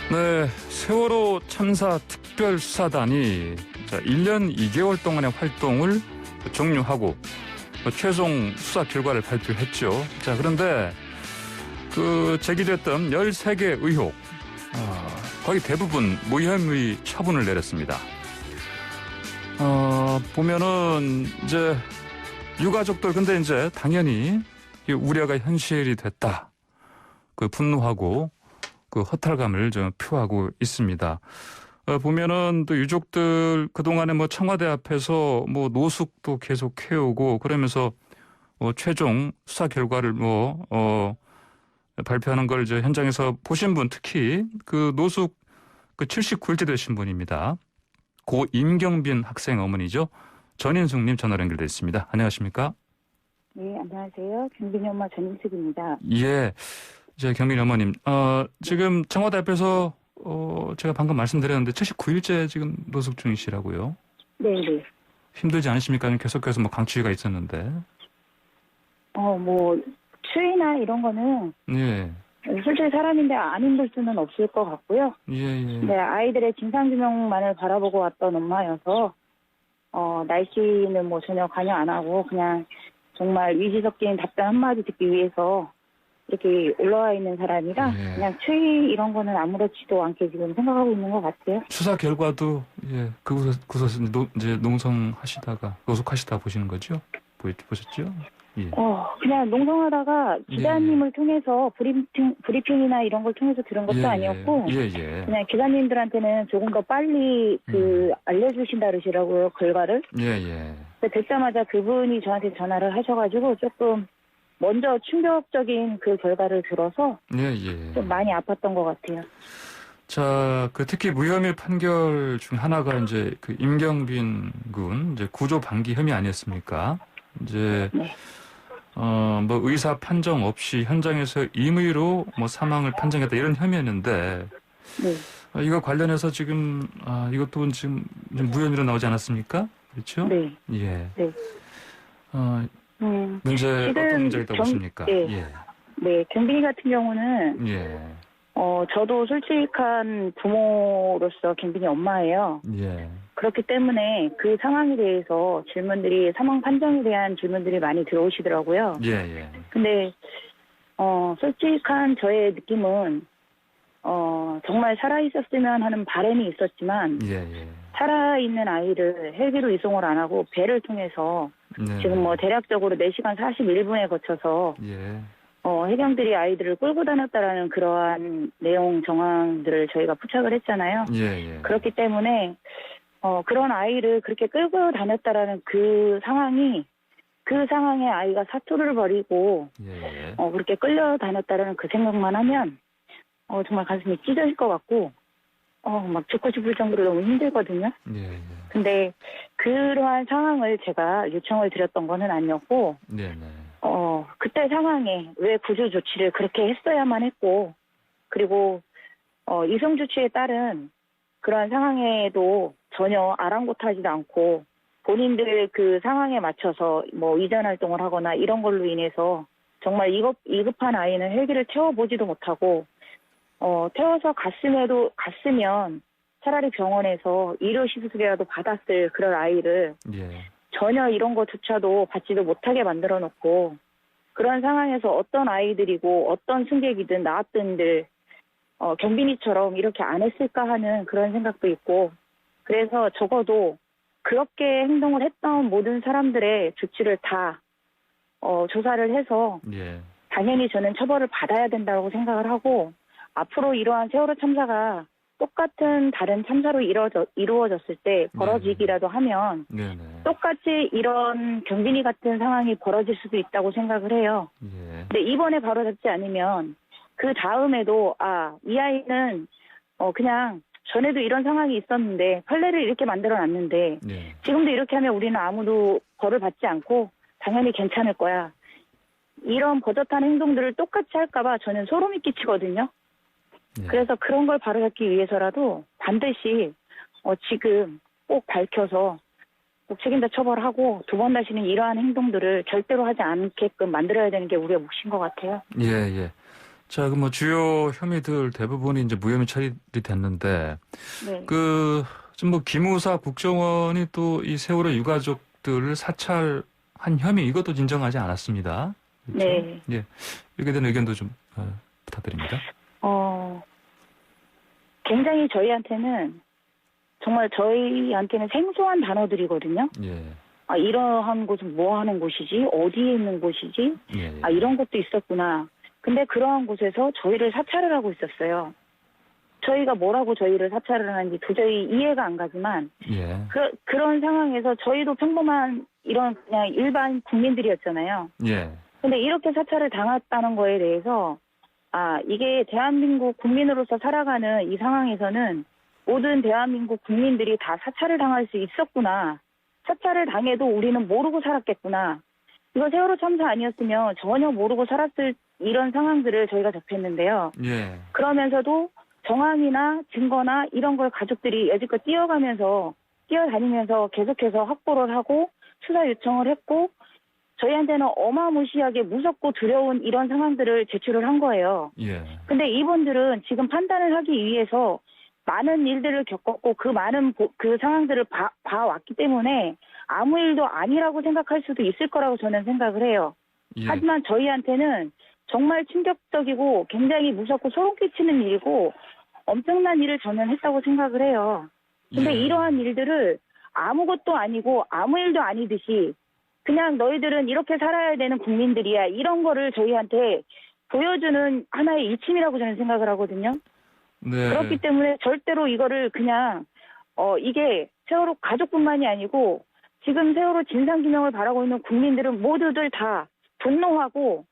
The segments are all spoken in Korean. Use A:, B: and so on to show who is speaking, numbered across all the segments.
A: 네, 세월호 참사 특별수사단이 1년 2개월 동안의 활동을 종료하고 최종 수사 결과를 발표했죠. 자, 그런데 제기됐던 13개 의혹, 거의 대부분 무혐의 처분을 내렸습니다. 보면은 이제 유가족들 근데 이제 당연히 이 우려가 현실이 됐다. 분노하고 허탈감을 좀 표하고 있습니다. 보면은 또 유족들 그동안에 청와대 앞에서 노숙도 계속 해오고 그러면서 최종 수사 결과를 발표하는 걸 이제 현장에서 보신 분 특히 노숙 79일째 되신 분입니다. 고 임경빈 학생 어머니죠. 전인숙님 전화로 연결돼 있습니다. 안녕하십니까?
B: 네, 안녕하세요. 경빈이 엄마 전인숙입니다.
A: 예. 이제 경빈 어머님, 지금 청와대 앞에서 제가 방금 말씀드렸는데 79일째 지금 노숙 중이시라고요?
B: 네.
A: 힘들지 않으십니까? 계속해서 강추위가 있었는데.
B: 추위나 이런 거는
A: 예.
B: 솔직히 사람인데 안 힘들 수는 없을 것 같고요.
A: 예.
B: 네, 아이들의 진상규명만을 바라보고 왔던 엄마여서 날씨는 전혀 관여 안 하고 그냥 정말 위기 섞인 답변 한마디 듣기 위해서 이렇게 올라와 있는 사람이라 그냥 추위 이런 거는 아무렇지도 않게 지금 생각하고 있는 것 같아요.
A: 수사 결과도 그곳에서 이제 노숙하시다 보시는 거죠? 보셨죠? 예.
B: 그냥 농성하다가 기자님을 통해서 브리핑이나 이런 걸 통해서 들은 것도 아니었고 그냥 기자님들한테는 조금 더 빨리 알려주신다 그러시라고요, 결과를. 듣자마자 그분이 저한테 전화를 하셔가지고 조금 먼저 충격적인 그 결과를 들어서 좀 많이 아팠던 것 같아요.
A: 자, 특히 무혐의 판결 중 하나가 이제 임경빈 군 이제 구조 방기 혐의 아니었습니까? 이제 의사 판정 없이 현장에서 임의로 사망을 판정했다 이런 혐의였는데 이거 관련해서 지금 이것도 지금 무혐의로 나오지 않았습니까? 그렇죠?
B: 네.
A: 예. 문제 어떤 문제가 있다고 보십니까?
B: 네, 경빈이 같은 경우는 저도 솔직한 부모로서 경빈이 엄마예요. 그렇기 때문에 그 상황에 대해서 사망 판정에 대한 질문들이 많이 들어오시더라고요. 근데 솔직한 저의 느낌은 정말 살아있었으면 하는 바람이 있었지만 살아있는 아이를 헬기로 이송을 안 하고 배를 통해서 지금 대략적으로 4시간 41분에 거쳐서 해경들이 아이들을 끌고 다녔다라는 그러한 내용 정황들을 저희가 포착을 했잖아요. 그렇기 때문에 그런 아이를 그렇게 끌고 다녔다라는 그 상황에 아이가 사투를 벌이고 그렇게 끌려 다녔다라는 그 생각만 하면 정말 가슴이 찢어질 것 같고 막 죽고 싶을 정도로 너무 힘들거든요. 근데 그러한 상황을 제가 요청을 드렸던 거는 아니었고 그때 상황에 왜 구조 조치를 그렇게 했어야만 했고 그리고 이성 조치에 따른 그러한 상황에도 전혀 아랑곳하지도 않고 본인들 그 상황에 맞춰서 이전 활동을 하거나 이런 걸로 인해서 정말 위급한 아이는 헬기를 태워보지도 못하고 태워서 갔으면 차라리 병원에서 의료 시술이라도 받았을 그런 아이를 전혀 이런 것조차도 받지도 못하게 만들어 놓고 그런 상황에서 어떤 아이들이고 어떤 승객이든 나왔던들 경빈이처럼 이렇게 안 했을까 하는 그런 생각도 있고 그래서 적어도 그렇게 행동을 했던 모든 사람들의 조치를 다 조사를 해서 당연히 저는 처벌을 받아야 된다고 생각을 하고 앞으로 이러한 세월호 참사가 똑같은 다른 참사로 이루어졌을 때 벌어지기라도 하면 똑같이 이런 경빈이 같은 상황이 벌어질 수도 있다고 생각을 해요. 근데 이번에 벌어졌지 않으면 그 다음에도 이 아이는 그냥 전에도 이런 상황이 있었는데 판례를 이렇게 만들어놨는데 지금도 이렇게 하면 우리는 아무도 벌을 받지 않고 당연히 괜찮을 거야. 이런 버젓한 행동들을 똑같이 할까 봐 저는 소름이 끼치거든요. 그래서 그런 걸 바로잡기 위해서라도 반드시 지금 꼭 밝혀서 꼭 책임자 처벌하고 두 번 다시는 이러한 행동들을 절대로 하지 않게끔 만들어야 되는 게 우리의 몫인 것 같아요.
A: 자, 그 뭐 주요 혐의들 대부분이 이제 무혐의 처리이 됐는데,
B: 네.
A: 지금 뭐 기무사 국정원이 또 이 세월호 유가족들을 사찰한 혐의 이것도 인정하지 않았습니다. 그렇죠?
B: 네.
A: 예. 이렇게 된 의견도 좀 부탁드립니다.
B: 굉장히 저희한테는 생소한 단어들이거든요.
A: 예.
B: 이러한 곳은 뭐 하는 곳이지? 어디에 있는 곳이지?
A: 예.
B: 이런 것도 있었구나. 근데 그러한 곳에서 저희를 사찰을 하고 있었어요. 저희가 뭐라고 저희를 사찰을 하는지 도저히 이해가 안 가지만,
A: 예.
B: 그런 상황에서 저희도 평범한 이런 그냥 일반 국민들이었잖아요.
A: 예.
B: 근데 이렇게 사찰을 당했다는 거에 대해서, 이게 대한민국 국민으로서 살아가는 이 상황에서는 모든 대한민국 국민들이 다 사찰을 당할 수 있었구나. 사찰을 당해도 우리는 모르고 살았겠구나. 이거 세월호 참사 아니었으면 전혀 모르고 살았을 이런 상황들을 저희가 접했는데요.
A: 예.
B: 그러면서도 정황이나 증거나 이런 걸 가족들이 여지껏 뛰어다니면서 계속해서 확보를 하고 수사 요청을 했고 저희한테는 어마무시하게 무섭고 두려운 이런 상황들을 제출을 한 거예요.
A: 예.
B: 근데 이분들은 지금 판단을 하기 위해서 많은 일들을 겪었고 그 많은 그 상황들을 봐왔기 때문에 아무 일도 아니라고 생각할 수도 있을 거라고 저는 생각을 해요.
A: 예.
B: 하지만 저희한테는 정말 충격적이고 굉장히 무섭고 소름 끼치는 일이고 엄청난 일을 저는 했다고 생각을 해요. 근데
A: 예.
B: 이러한 일들을 아무것도 아니고 아무 일도 아니듯이 그냥 너희들은 이렇게 살아야 되는 국민들이야. 이런 거를 저희한테 보여주는 하나의 일침이라고 저는 생각을 하거든요.
A: 네.
B: 그렇기 때문에 절대로 이거를 그냥 이게 세월호 가족뿐만이 아니고 지금 세월호 진상규명을 바라고 있는 국민들은 모두들 다 분노하고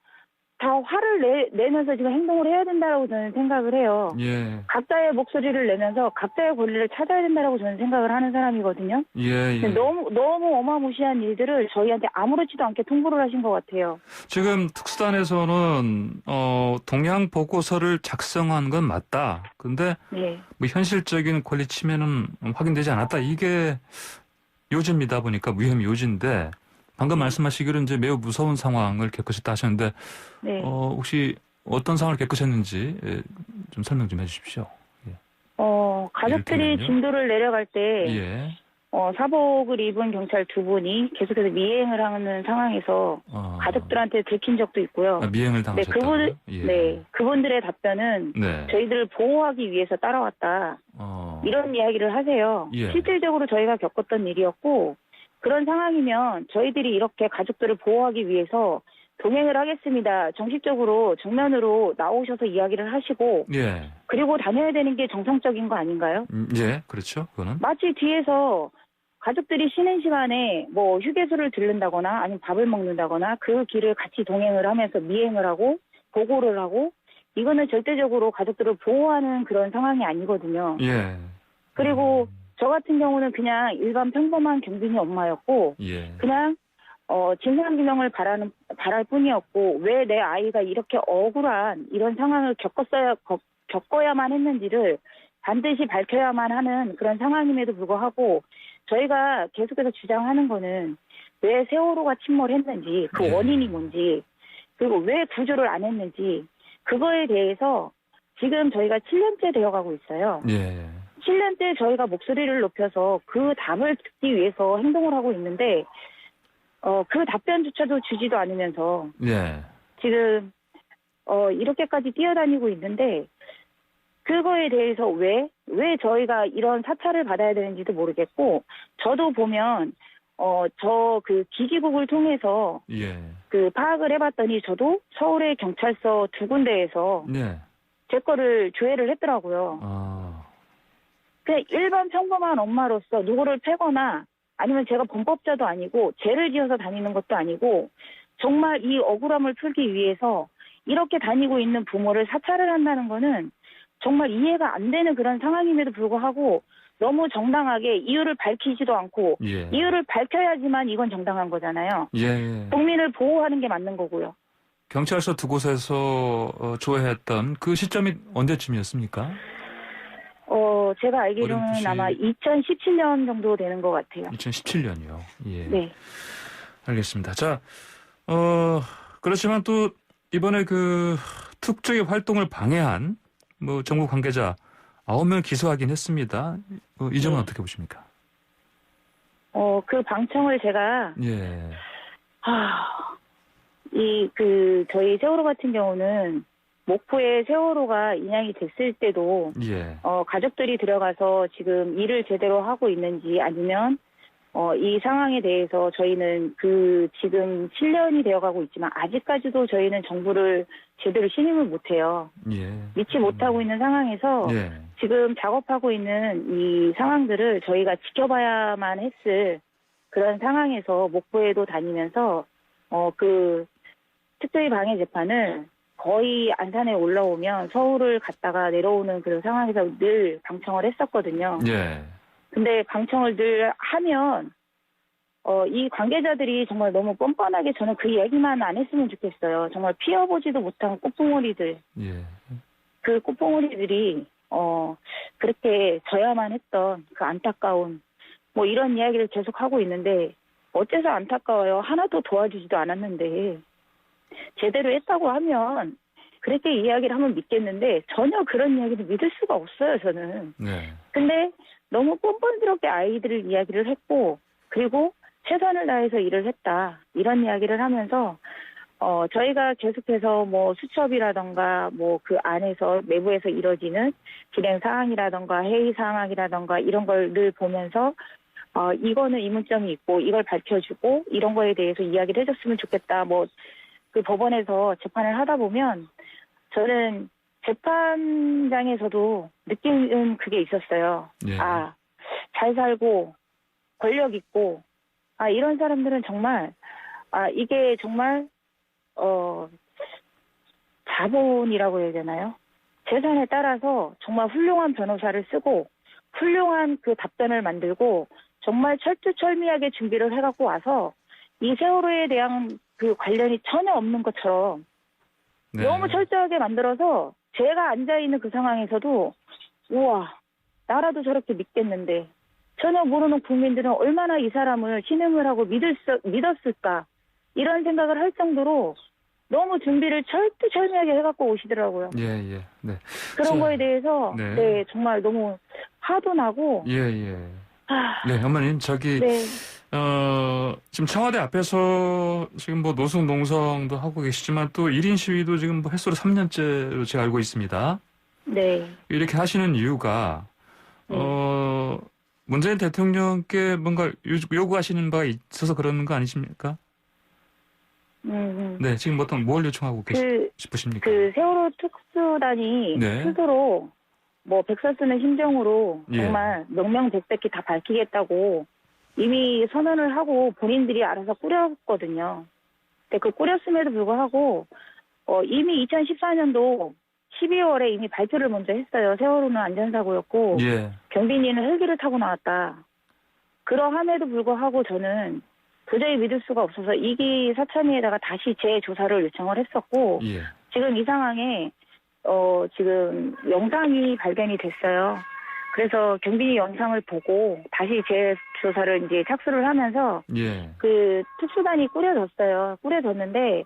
B: 다 화를 내면서 지금 행동을 해야 된다고 저는 생각을 해요.
A: 예.
B: 각자의 목소리를 내면서 각자의 권리를 찾아야 된다고 저는 생각을 하는 사람이거든요.
A: 예. 예.
B: 너무 어마무시한 일들을 저희한테 아무렇지도 않게 통보를 하신 것 같아요.
A: 지금 특수단에서는 동향 보고서를 작성한 건 맞다. 근데
B: 네.
A: 뭐 현실적인 권리 침해는 확인되지 않았다. 이게 요지입니다. 보니까 무혐의 요지인데 방금 말씀하시기로 이제 매우 무서운 상황을 겪으셨다 하셨는데
B: 네.
A: 혹시 어떤 상황을 겪으셨는지 좀 설명 좀 해주십시오. 예.
B: 가족들이
A: 이를테면요?
B: 진도를 내려갈 때
A: 예.
B: 사복을 입은 경찰 두 분이 계속해서 미행을 하는 상황에서 가족들한테 들킨 적도 있고요.
A: 미행을 당하셨다고요? 예.
B: 그분들의 답변은
A: 네.
B: 저희들을 보호하기 위해서 따라왔다. 이런 이야기를 하세요.
A: 예.
B: 실질적으로 저희가 겪었던 일이었고 그런 상황이면 저희들이 이렇게 가족들을 보호하기 위해서 동행을 하겠습니다. 정식적으로 정면으로 나오셔서 이야기를 하시고
A: 예.
B: 그리고 다녀야 되는 게 정상적인 거 아닌가요?
A: 예, 그렇죠. 그거는.
B: 마치 뒤에서 가족들이 쉬는 시간에 뭐 휴게소를 들른다거나 아니면 밥을 먹는다거나 그 길을 같이 동행을 하면서 미행을 하고 보고를 하고 이거는 절대적으로 가족들을 보호하는 그런 상황이 아니거든요.
A: 예.
B: 그리고 저 같은 경우는 그냥 일반 평범한 경빈이 엄마였고
A: 예.
B: 그냥 진상규명을 바랄 뿐이었고 왜 내 아이가 이렇게 억울한 이런 상황을 겪어야만 했는지를 반드시 밝혀야만 하는 그런 상황임에도 불구하고 저희가 계속해서 주장하는 거는 왜 세월호가 침몰했는지 그 원인이 뭔지 그리고 왜 구조를 안 했는지 그거에 대해서 지금 저희가 7년째 되어가고 있어요.
A: 예.
B: 7년째 저희가 목소리를 높여서 그 답을 듣기 위해서 행동을 하고 있는데 그 답변조차도 주지도 않으면서
A: 예.
B: 지금 이렇게까지 뛰어다니고 있는데 그거에 대해서 왜 저희가 이런 사찰을 받아야 되는지도 모르겠고 저도 보면 저 그 기기국을 통해서
A: 예.
B: 그 파악을 해봤더니 저도 서울의 경찰서 두 군데에서
A: 예.
B: 제 거를 조회를 했더라고요. 그냥 일반 평범한 엄마로서 누구를 패거나 아니면 제가 범법자도 아니고 죄를 지어서 다니는 것도 아니고 정말 이 억울함을 풀기 위해서 이렇게 다니고 있는 부모를 사찰을 한다는 거는 정말 이해가 안 되는 그런 상황임에도 불구하고 너무 정당하게 이유를 밝히지도 않고
A: 예.
B: 이유를 밝혀야지만 이건 정당한 거잖아요.
A: 예.
B: 국민을 보호하는 게 맞는 거고요.
A: 경찰서 두 곳에서 조회했던 그 시점이 언제쯤이었습니까?
B: 제가 알기로는 아마 2017년 정도 되는 것 같아요.
A: 2017년이요. 예.
B: 네.
A: 알겠습니다. 자, 그렇지만 또 이번에 그 특조위 활동을 방해한 뭐 정부 관계자 9명 기소하긴 했습니다. 이 점은 어떻게 보십니까?
B: 그 방청을 제가
A: 예.
B: 저희 세월호 같은 경우는 목포에 세월호가 인양이 됐을 때도
A: 예.
B: 가족들이 들어가서 지금 일을 제대로 하고 있는지 아니면 이 상황에 대해서 저희는 지금 7년이 되어가고 있지만 아직까지도 저희는 정부를 제대로 신임을 못해요.
A: 예.
B: 믿지 못하고 있는 상황에서
A: 예.
B: 지금 작업하고 있는 이 상황들을 저희가 지켜봐야만 했을 그런 상황에서 목포에도 다니면서 특조위 방해 재판을 거의 안산에 올라오면 서울을 갔다가 내려오는 그런 상황에서 늘 방청을 했었거든요.
A: 예.
B: 근데 방청을 늘 하면 이 관계자들이 정말 너무 뻔뻔하게 저는 그 얘기만 안 했으면 좋겠어요. 정말 피워보지도 못한 꽃봉오리들.
A: 예.
B: 그 꽃봉오리들이 그렇게 져야만 했던 그 안타까운 뭐 이런 이야기를 계속 하고 있는데 어째서 안타까워요. 하나도 도와주지도 않았는데 제대로 했다고 하면 그렇게 이야기를 하면 믿겠는데 전혀 그런 이야기를 믿을 수가 없어요. 저는.
A: 네.
B: 근데 너무 뻔뻔스럽게 아이들을 이야기를 했고 그리고 최선을 다해서 일을 했다. 이런 이야기를 하면서 저희가 계속해서 뭐 수첩이라던가 뭐 그 안에서 내부에서 이뤄지는 진행 사항이라던가 회의 상황이라던가 이런 걸 늘 보면서 이거는 의문점이 있고 이걸 밝혀주고 이런 거에 대해서 이야기를 해줬으면 좋겠다. 뭐 그 법원에서 재판을 하다 보면 저는 재판장에서도 느끼는 그게 있었어요.
A: 예.
B: 잘 살고 권력 있고 이런 사람들은 정말 이게 정말 자본이라고 해야 되나요? 재산에 따라서 정말 훌륭한 변호사를 쓰고 훌륭한 그 답변을 만들고 정말 철두철미하게 준비를 해갖고 와서 이 세월호에 대한 그 관련이 전혀 없는 것처럼
A: 네.
B: 너무 철저하게 만들어서 제가 앉아있는 그 상황에서도 우와 나라도 저렇게 믿겠는데 전혀 모르는 국민들은 얼마나 이 사람을 신임을 하고 믿었을까 이런 생각을 할 정도로 너무 준비를 철두철미하게 해갖고 오시더라고요.
A: 예. 네.
B: 그런 거에 대해서
A: 네.
B: 정말 너무 화도 나고
A: 예. 네, 어머님
B: 네.
A: 지금 청와대 앞에서 지금 뭐 노숙 농성도 하고 계시지만 또 1인 시위도 지금 뭐 횟수로 3년째로 제가 알고 있습니다.
B: 네.
A: 이렇게 하시는 이유가 문재인 대통령께 뭔가 요구하시는 바가 있어서 그러는 거 아니십니까? 네, 지금 뭘 요청하고 싶으십니까?
B: 그 세월호 특수단이 스스로 뭐 백서 쓰는 심정으로 정말 명명백백히 다 밝히겠다고 이미 선언을 하고 본인들이 알아서 꾸렸거든요. 근데 그 꾸렸음에도 불구하고 이미 2014년도 12월에 이미 발표를 먼저 했어요. 세월호는 안전사고였고 경비인은 헬기를 타고 나왔다. 그러함에도 불구하고 저는 도저히 믿을 수가 없어서 이기 사천위에다가 다시 재조사를 요청을 했었고 지금 이 상황에 지금 영상이 발견이 됐어요. 그래서 경비 영상을 보고 다시 재조사를 이제 착수를 하면서 그 특수단이 꾸려졌어요. 꾸려졌는데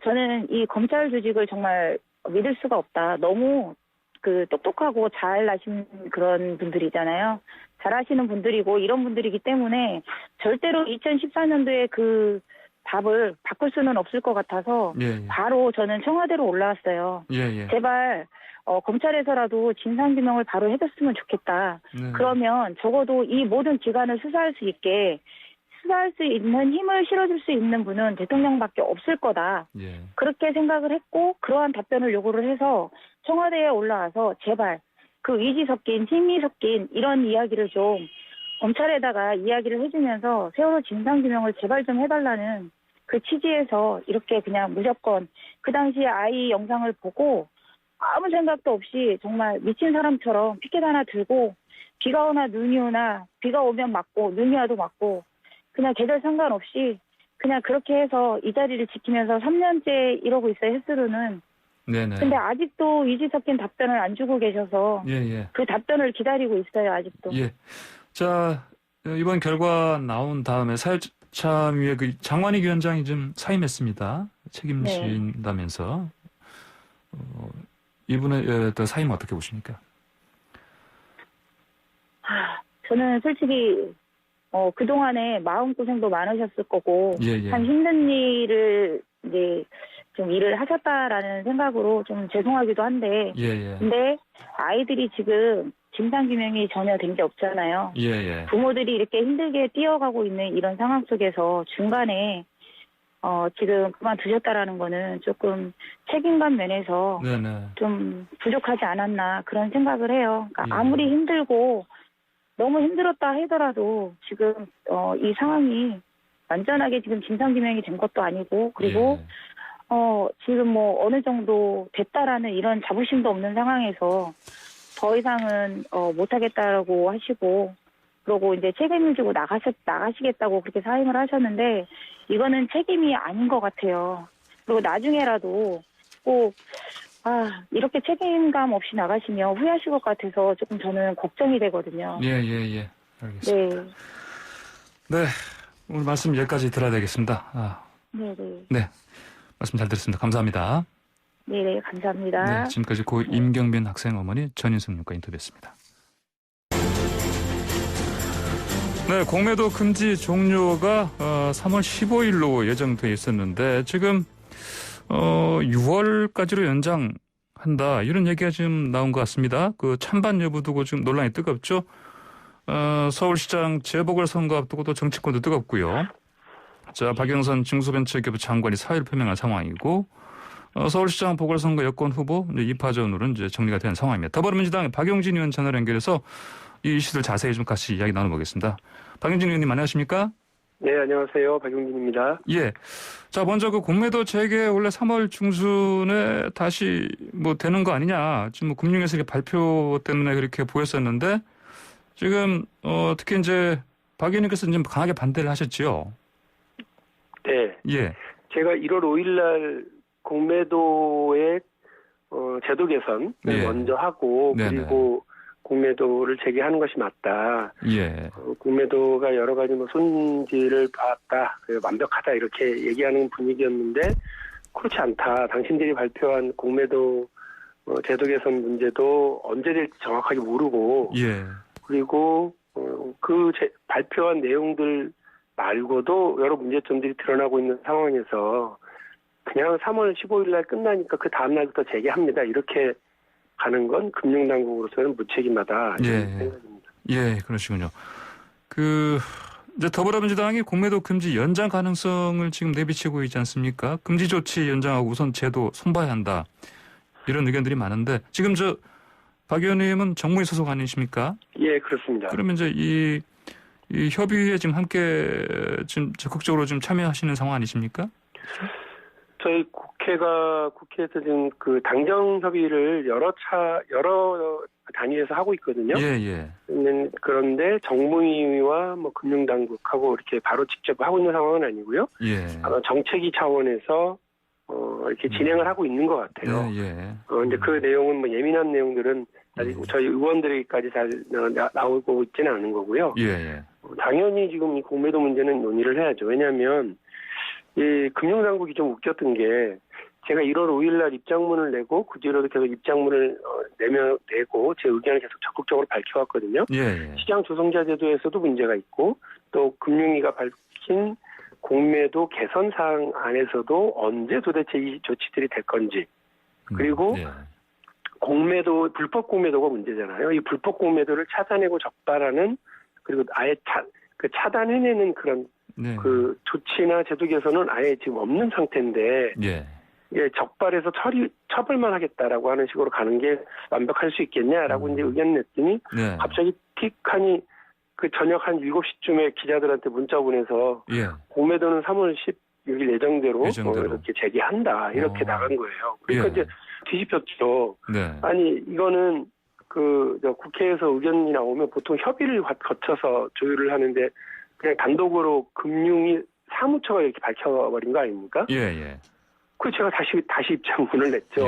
B: 저는 이 검찰 조직을 정말 믿을 수가 없다. 너무 그 똑똑하고 잘나신 그런 분들이잖아요. 잘하시는 분들이고 이런 분들이기 때문에 절대로 2014년도에 그 답을 바꿀 수는 없을 것 같아서 바로 저는 청와대로 올라왔어요. 제발 검찰에서라도 진상규명을 바로 해줬으면 좋겠다. 그러면 적어도 이 모든 기관을 수사할 수 있는 힘을 실어줄 수 있는 분은 대통령밖에 없을 거다. 그렇게 생각을 했고 그러한 답변을 요구를 해서 청와대에 올라와서 제발 그 의지 섞인 힘이 섞인 이런 이야기를 좀 검찰에다가 이야기를 해주면서 세월호 진상규명을 제발 좀 해달라는 그 취지에서 이렇게 그냥 무조건 그 당시에 아이 영상을 보고 아무 생각도 없이 정말 미친 사람처럼 피켓 하나 들고 비가 오나 눈이 오나 비가 오면 맞고 눈이 와도 맞고 그냥 계절 상관없이 그냥 그렇게 해서 이 자리를 지키면서 3년째 이러고 있어요. 횟수로는. 근데 아직도 의지 섞인 답변을 안 주고 계셔서 그 답변을 기다리고 있어요. 아직도.
A: 자, 이번 결과 나온 다음에 사회참의회 그 장완익 위원장이 좀 사임했습니다. 책임진다면서. 이분의 사임은 어떻게 보십니까?
B: 저는 솔직히 그동안에 마음고생도 많으셨을 거고
A: 예.
B: 참 힘든 일을 이제 좀 일을 하셨다라는 생각으로 좀 죄송하기도 한데
A: 예.
B: 근데 아이들이 지금 진상규명이 전혀 된 게 없잖아요.
A: 예.
B: 부모들이 이렇게 힘들게 뛰어가고 있는 이런 상황 속에서 중간에 지금 그만두셨다라는 거는 조금 책임감 면에서
A: 네네.
B: 좀 부족하지 않았나 그런 생각을 해요. 그러니까
A: 예.
B: 아무리 힘들고 너무 힘들었다 하더라도 지금 이 상황이 완전하게 지금 진상규명이 된 것도 아니고 그리고 지금 뭐 어느 정도 됐다라는 이런 자부심도 없는 상황에서 더 이상은 못하겠다라고 하시고 그러고 이제 책임을 지고 나가시겠다고 그렇게 사임을 하셨는데 이거는 책임이 아닌 것 같아요. 그리고 나중에라도 꼭 이렇게 책임감 없이 나가시면 후회하실 것 같아서 조금 저는 걱정이 되거든요.
A: 예. 알겠습니다. 네. 오늘 말씀 여기까지 들어야 되겠습니다. 네. 말씀 잘 들었습니다. 감사합니다.
B: 네, 감사합니다.
A: 네, 지금까지 고 임경빈 학생 어머니 전인숙 님과 인터뷰했습니다. 네, 공매도 금지 종료가 3월 15일로 예정돼 있었는데 지금 6월까지로 연장한다 이런 얘기가 지금 나온 것 같습니다. 그 찬반 여부 두고 지금 논란이 뜨겁죠. 서울시장 재보궐선거 앞두고 또 정치권도 뜨겁고요. 자, 박영선 중소벤처기업 장관이 사의를 표명한 상황이고 서울시장 보궐선거 여권 후보 2파전으로 이제 정리가 된 상황입니다. 더불어민주당의 박용진 의원 전화를 연결해서 이 이슈들 자세히 좀 같이 이야기 나눠보겠습니다. 박용진 의원님 안녕하십니까?
C: 네, 안녕하세요. 박용진입니다.
A: 예. 자, 먼저 그 공매도 재개 원래 3월 중순에 다시 뭐 되는 거 아니냐. 지금 뭐 금융위에서 발표 때문에 그렇게 보였었는데 지금 특히 이제 박 의원님께서 좀 강하게 반대를 하셨지요.
C: 네.
A: 예.
C: 제가 1월 5일 날 공매도의 제도 개선을 먼저 하고 그리고 공매도를 재개하는 것이 맞다.
A: 예.
C: 공매도가 여러 가지 뭐 손질을 봤다. 완벽하다 이렇게 얘기하는 분위기였는데 그렇지 않다. 당신들이 발표한 공매도 제도 개선 문제도 언제 될지 정확하게 모르고 그리고 발표한 내용들 말고도 여러 문제점들이 드러나고 있는 상황에서 그냥 3월 15일 날 끝나니까 그 다음 날부터 재개합니다. 이렇게 가는 건 금융당국으로서는 무책임하다. 이런 생각입니다.
A: 예, 그러시군요. 이제 더불어민주당이 공매도 금지 연장 가능성을 지금 내비치고 있지 않습니까? 금지 조치 연장하고 우선 제도 손봐야 한다. 이런 의견들이 많은데 지금 박 의원님은 정무위 소속 아니십니까?
C: 예, 그렇습니다.
A: 그러면 이제 이 협의에 지금 함께 지금 적극적으로 좀 참여하시는 상황 아니십니까?
C: 저희 국회에서 지금 그 당정 협의를 여러 단위에서 하고 있거든요.
A: 예.
C: 그런데 정무위와 뭐 금융당국하고 이렇게 바로 직접 하고 있는 상황은 아니고요. 아마 정책위 차원에서 이렇게 진행을 하고 있는 것 같아요. 이제 그 내용은 뭐 예민한 내용들은 아직 저희 의원들에게까지 잘 나오고 있지는 않은 거고요. 당연히 지금 이 공매도 문제는 논의를 해야죠. 왜냐하면 이 금융당국이 좀 웃겼던 게 제가 1월 5일 날 입장문을 내고 그 뒤로도 계속 입장문을 내고 제 의견을 계속 적극적으로 밝혀왔거든요. 시장 조성자 제도에서도 문제가 있고 또 금융위가 밝힌 공매도 개선 사항 안에서도 언제 도대체 이 조치들이 될 건지 그리고 불법 공매도가 문제잖아요. 이 불법 공매도를 찾아내고 적발하는 그리고 아예 차단해내는 그런 그 조치나 제도 개선은 아예 지금 없는 상태인데 적발해서 처벌만 하겠다라고 하는 식으로 가는 게 완벽할 수 있겠냐라고 이제 의견을 냈더니 갑자기 틱하니 그 저녁 한 7시쯤에 기자들한테 문자 보내서 공매도는 3월 16일 예정대로 이렇게 재개한다 이렇게 나간 거예요. 그러니까 이제 뒤집혔죠. 아니 이거는 국회에서 의견이 나오면 보통 협의를 거쳐서 조율을 하는데 그냥 단독으로 금융위 사무처가 이렇게 밝혀버린 거 아닙니까? 그래서 제가 다시 입장문을 냈죠.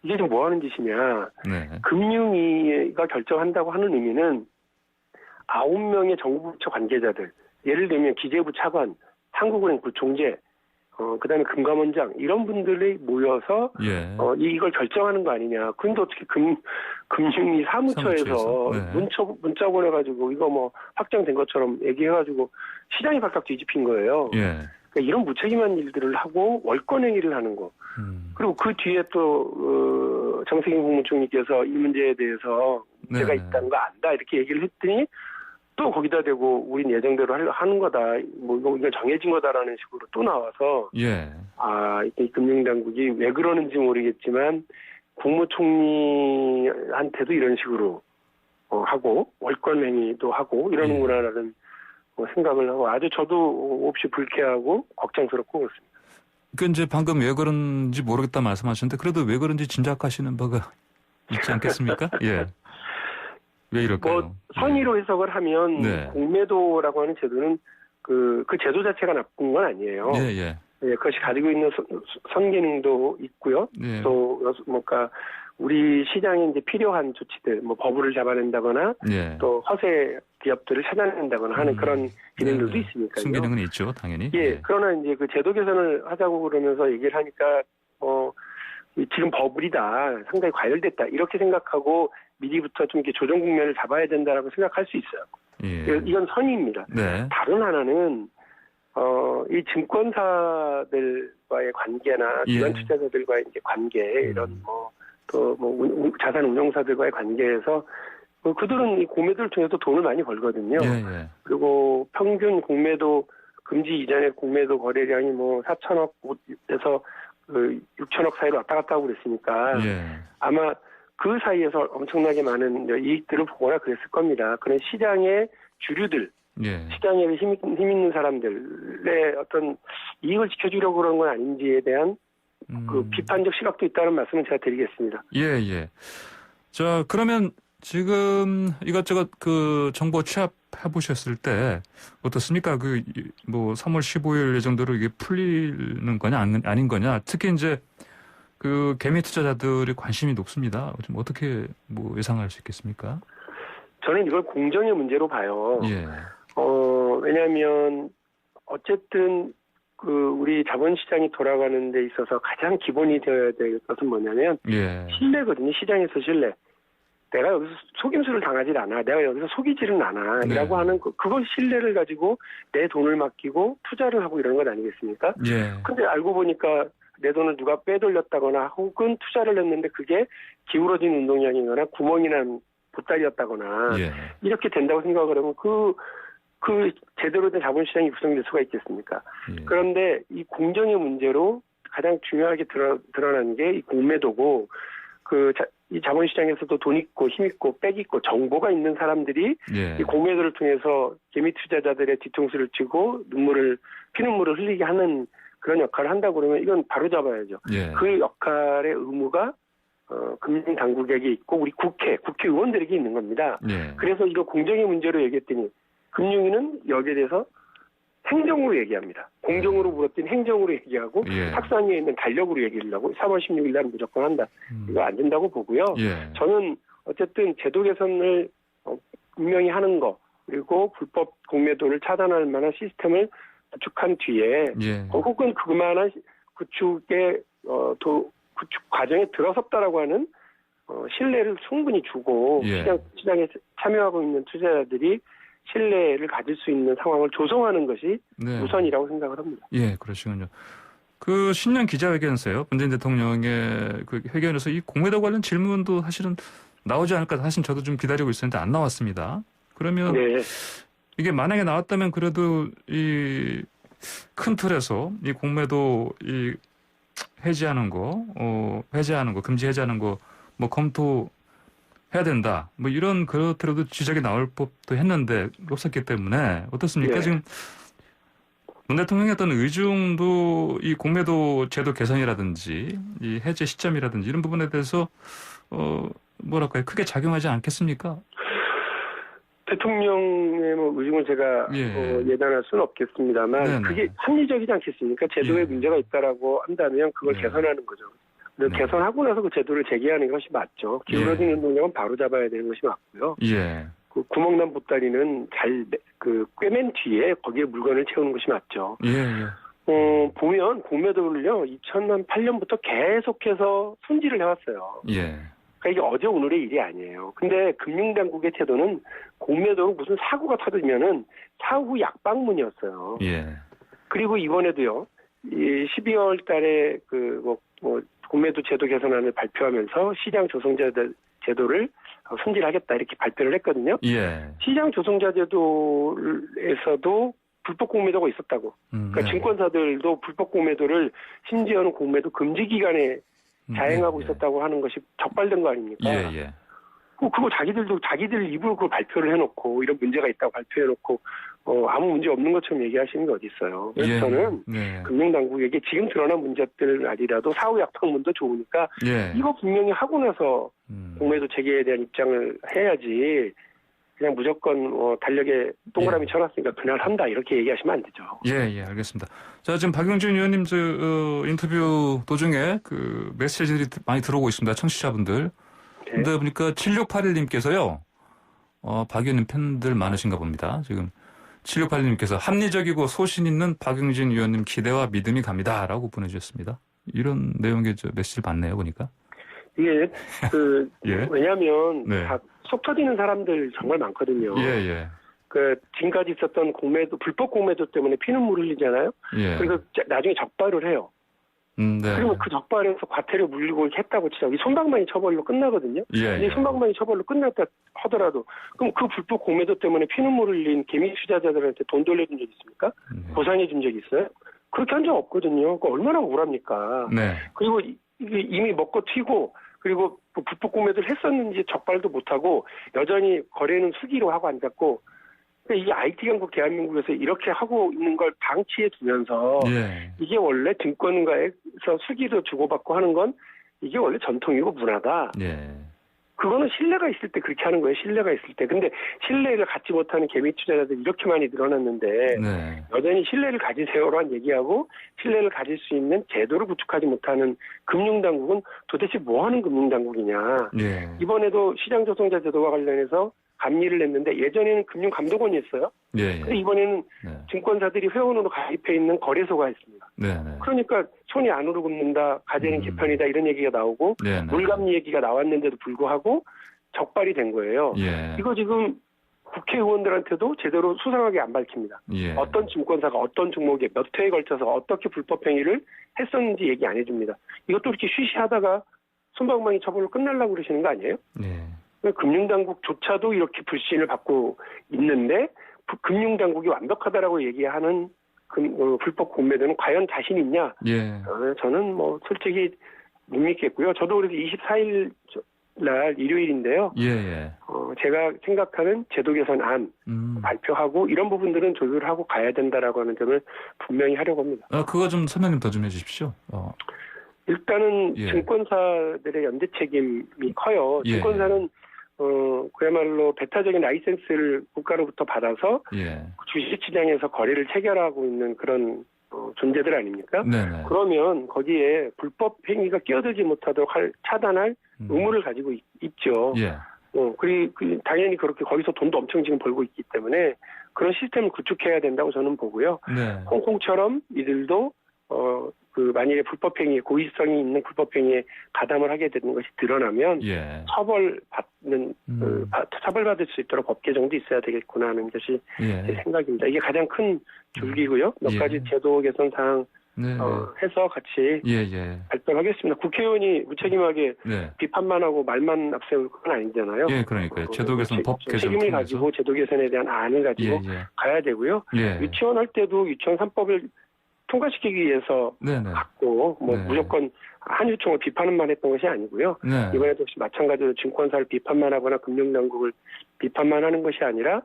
C: 이게 지금 뭐 하는 짓이냐. 금융위가 결정한다고 하는 의미는 9명의 정부 부처 관계자들, 예를 들면 기재부 차관, 한국은행 부총재, 그다음에 금감원장 이런 분들이 모여서
A: 예.
C: 이걸 결정하는 거 아니냐. 근데 어떻게 금융위 사무처에서
A: 네.
C: 문자 보내가지고 이거 뭐 확정된 것처럼 얘기해가지고 시장이 바짝 뒤집힌 거예요.
A: 예.
C: 그러니까 이런 무책임한 일들을 하고 월권행위를 하는 거. 그리고 그 뒤에 또 정세균 국무총리께서 이 문제에 대해서 문제가 있다는 거 안다 이렇게 얘기를 했더니 또 거기다 대고 우린 예정대로 하는 거다. 뭐 이거 정해진 거다라는 식으로 또 나와서
A: 예.
C: 이 금융당국이 왜 그러는지 모르겠지만 국무총리한테도 이런 식으로 하고 월권행위도 하고 이러는구나라는 생각을 하고 아주 저도 없이 불쾌하고 걱정스럽고 그렇습니다.
A: 그 이제 방금 왜 그런지 모르겠다 말씀하셨는데 그래도 왜 그런지 짐작하시는 바가 있지 않겠습니까? 예. 왜 이럴까요?
C: 뭐 선의로 해석을 하면
A: 네.
C: 공매도라고 하는 제도는 그 제도 자체가 나쁜 건 아니에요.
A: 예, 예.
C: 예, 그것이 가지고 있는 선기능도 있고요.
A: 예.
C: 또 뭔가 우리 시장에 이제 필요한 조치들, 뭐 버블을 잡아낸다거나
A: 예.
C: 또 허세 기업들을 찾아낸다거나 하는 그런 기능들도
A: 네.
C: 있으니까요.
A: 순기능은 있죠, 당연히.
C: 예, 그러나 이제 그 제도 개선을 하자고 그러면서 얘기를 하니까 지금 버블이다, 상당히 과열됐다 이렇게 생각하고 미리부터 좀 이렇게 조정 국면을 잡아야 된다라고 생각할 수 있어요.
A: 예.
C: 이건 선의입니다.
A: 네.
C: 다른 하나는 이 증권사들과의 관계나 기관 투자자들과의 이제 관계 이런 자산 운용사들과의 관계에서 그들은 이 공매도를 통해서 돈을 많이 벌거든요.
A: 예.
C: 그리고 평균 공매도 금지 이전의 공매도 거래량이 뭐 4천억에서 6천억 사이로 왔다 갔다 하고 그랬으니까 아마 그 사이에서 엄청나게 많은 이익들을 보거나 그랬을 겁니다. 그런 시장의 주류들, 시장에 힘 있는 사람들의 어떤 이익을 지켜주려고 그런 건 아닌지에 대한 그 비판적 시각도 있다는 말씀을 제가 드리겠습니다.
A: 예. 자, 그러면 지금 이것저것 그 정보 취합해 보셨을 때 어떻습니까? 뭐 3월 15일 예정대로 이게 풀리는 거냐 아닌 거냐? 특히 이제 그 개미 투자자들의 관심이 높습니다. 좀 어떻게 뭐 예상할 수 있겠습니까?
C: 저는 이걸 공정의 문제로 봐요.
A: 예.
C: 왜냐하면 어쨌든 우리 자본시장이 돌아가는 데 있어서 가장 기본이 되어야 될 것은 뭐냐면 신뢰거든요. 시장에서 신뢰. 내가 여기서 속임수를 당하지 않아. 내가 여기서 속이지는 않아. 라고 하는 그걸 신뢰를 가지고 내 돈을 맡기고 투자를 하고 이런 것 아니겠습니까? 근데 알고 보니까 내 돈을 누가 빼돌렸다거나 혹은 투자를 했는데 그게 기울어진 운동량이거나 구멍이나 보따리였다거나 이렇게 된다고 생각을 하면 그 제대로 된 자본시장이 구성될 수가 있겠습니까? 그런데 이 공정의 문제로 가장 중요하게 드러난 게 이 공매도고 이 자본시장에서도 돈 있고 힘 있고 빽 있고 정보가 있는 사람들이 이 공매도를 통해서 개미 투자자들의 뒤통수를 치고 피눈물을 흘리게 하는 그런 역할을 한다고 그러면 이건 바로 잡아야죠. 그 역할의 의무가 금융당국에게 있고 우리 국회의원들에게 있는 겁니다. 그래서 이거 공정의 문제로 얘기했더니 금융위는 여기에 대해서 행정으로 얘기합니다. 공정으로 물었더니 행정으로 얘기하고 탁상위에 있는 달력으로 얘기를 하고 3월 16일 날 무조건 한다. 이거 안 된다고 보고요. 저는 어쨌든 제도 개선을 분명히 하는 거 그리고 불법 공매도를 차단할 만한 시스템을 구축한 뒤에 혹은 그만한 구축 과정에 들어섰다라고 하는 신뢰를 충분히 주고 시장에 참여하고 있는 투자자들이 신뢰를 가질 수 있는 상황을 조성하는 것이 우선이라고 생각을 합니다.
A: 예, 그러시군요. 그 신년 기자회견에서요, 문재인 대통령의 그 회견에서 이 공매도 관련 질문도 사실은 나오지 않을까 사실 저도 좀 기다리고 있었는데 안 나왔습니다. 그러면 이게 만약에 나왔다면 그래도 이 큰 틀에서 이 공매도 해제하는 거, 금지 해제하는 거 뭐 검토해야 된다. 뭐 이런 그렇더라도 지적이 나올 법도 했는데 없었기 때문에 어떻습니까? 지금 문 대통령의 어떤 의중도 이 공매도 제도 개선이라든지 이 해제 시점이라든지 이런 부분에 대해서 뭐랄까요? 크게 작용하지 않겠습니까?
C: 대통령의 의중을 제가 예단할 수는 없겠습니다만 그게 합리적이지 않겠습니까? 제도에 문제가 있다라고 한다면 그걸 개선하는 거죠. 개선하고 나서 그 제도를 재개하는 것이 맞죠. 기울어진 운동량은 바로 잡아야 되는 것이 맞고요. 그 구멍난 보따리는 잘 꿰맨 뒤에 거기에 물건을 채우는 것이 맞죠. 보면 공매도를요 2008년부터 계속해서 손질을 해왔어요.
A: 예.
C: 그러니까 이게 어제 오늘의 일이 아니에요. 근데 금융당국의 태도는 공매도는 무슨 사고가 터지면은 사후 약방문이었어요.
A: 예.
C: 그리고 이번에도요, 이 12월 달에 공매도 제도 개선안을 발표하면서 시장 조성자 제도를 손질하겠다 이렇게 발표를 했거든요.
A: 예.
C: 시장 조성자 제도에서도 불법 공매도가 있었다고. 그러니까
A: 네.
C: 증권사들도 불법 공매도를 심지어는 공매도 금지 기간에 자행하고 있었다고 하는 것이 적발된 거 아닙니까?
A: 예, 예.
C: 그거 자기들 입으로 그걸 발표를 해놓고 이런 문제가 있다고 발표해놓고 아무 문제 없는 것처럼 얘기하시는 게 어디 있어요. 그래서
A: 예.
C: 저는
A: 네.
C: 금융당국에게 지금 드러난 문제들 아니라도 사후 약방문도 좋으니까
A: 예.
C: 이거 분명히 하고 나서 공매도 재개에 대한 입장을 해야지 그냥 무조건 달력에 동그라미 쳐놨으니까 그날 한다 이렇게 얘기하시면 안 되죠.
A: 예, 알겠습니다. 자, 지금 박용진 의원님 인터뷰 도중에 그 메시지들이 많이 들어오고 있습니다. 청취자분들.
C: 네.
A: 근데 보니까 7681님께서요. 박 의원님 팬들 많으신가 봅니다. 지금 7681님께서 합리적이고 소신 있는 박용진 의원님 기대와 믿음이 갑니다라고 보내주셨습니다. 이런 내용의 메시지를 봤네요, 보니까.
C: 이게
A: 예.
C: 왜냐하면
A: 네.
C: 다 속 터지는 사람들 정말 많거든요.
A: 예.
C: 지금까지 있었던 불법 공매도 때문에 피눈물 흘리잖아요.
A: 예.
C: 그리고 나중에 적발을 해요.
A: 네.
C: 그러면 그 적발에서 과태료 물리고 했다고 치자. 이 손방망이 처벌로 끝나거든요.
A: 예.
C: 손방망이 처벌로 끝났다 하더라도 그럼 그 불법 공매도 때문에 피눈물 흘린 개미 투자자들한테 돈 돌려준 적 있습니까? 보상해 준 적 있어요? 그렇게 한 적 없거든요. 그거 얼마나 억울합니까?
A: 네.
C: 그리고 이게 이미 먹고 튀고 그리고 불법 공매도를 했었는지 적발도 못하고 여전히 거래는 수기로 하고 앉았고 이게 IT 강국 대한민국에서 이렇게 하고 있는 걸 방치해 두면서
A: 예.
C: 이게 원래 증권가에서 수기도 주고받고 하는 건 이게 원래 전통이고 문화다.
A: 예.
C: 그거는 신뢰가 있을 때 그렇게 하는 거예요. 신뢰가 있을 때. 근데 신뢰를 갖지 못하는 개미 투자자들이 이렇게 많이 늘어났는데
A: 네.
C: 여전히 신뢰를 가지세요라는 얘기하고 신뢰를 가질 수 있는 제도를 구축하지 못하는 금융당국은 도대체 뭐 하는 금융당국이냐.
A: 예.
C: 이번에도 시장조성자 제도와 관련해서 감리를 냈는데 예전에는 금융감독원이었어요.
A: 예.
C: 근데 이번에는 증권사들이 회원으로 가입해 있는 거래소가 있습니다.
A: 네.
C: 그러니까 손이 안으로 굽는다, 가재는 개편이다 이런 얘기가 나오고 물감리 얘기가 나왔는데도 불구하고 적발이 된 거예요.
A: 예.
C: 이거 지금 국회의원들한테도 제대로 수상하게 안 밝힙니다.
A: 예.
C: 어떤 증권사가 어떤 종목에 몇 회에 걸쳐서 어떻게 불법 행위를 했었는지 얘기 안 해줍니다. 이것도 이렇게 쉬쉬하다가 손방망이 처벌로 끝날라고 그러시는 거 아니에요?
A: 예.
C: 금융당국조차도 이렇게 불신을 받고 있는데 금융당국이 완벽하다라고 얘기하는 불법 공매도는 과연 자신 있냐?
A: 예.
C: 저는 솔직히 못 믿겠고요. 저도 그래서 24일 날 일요일인데요.
A: 예.
C: 제가 생각하는 제도 개선안 발표하고 이런 부분들은 조율하고 가야 된다라고 하는 점을 분명히 하려고 합니다.
A: 그거 좀 설명 더 좀 해주십시오.
C: 일단은 증권사들의 연대 책임이 커요. 증권사는 그야말로 배타적인 라이센스를 국가로부터 받아서 주식시장에서 거래를 체결하고 있는 그런 존재들 아닙니까?
A: 네네.
C: 그러면 거기에 불법 행위가 끼어들지 못하도록 차단할 의무를 가지고 있죠.
A: 예.
C: 그리고 당연히 그렇게 거기서 돈도 엄청 지금 벌고 있기 때문에 그런 시스템을 구축해야 된다고 저는 보고요.
A: 네.
C: 홍콩처럼 이들도 만일에 불법행위에 고의성이 있는 불법행위에 가담을 하게 되는 것이 드러나면 처벌받을 수 있도록 법 개정도 있어야 되겠구나 하는 것이 제 생각입니다. 이게 가장 큰 줄기고요. 몇 가지 제도 개선 사항 해서 같이 발표를 하겠습니다. 국회의원이 무책임하게 비판만 하고 말만 앞세울 건 아니잖아요.
A: 예, 그러니까요. 제도 개선 법 개정
C: 책임을 가지고 제도 개선에 대한 안을 가지고 가야 되고요. 유치원 할 때도 유치원 3법을 통과시키기 위해서 갖고 무조건 한유총을 비판만 했던 것이 아니고요. 이번에도 역시 마찬가지로 증권사를 비판만 하거나 금융당국을 비판만 하는 것이 아니라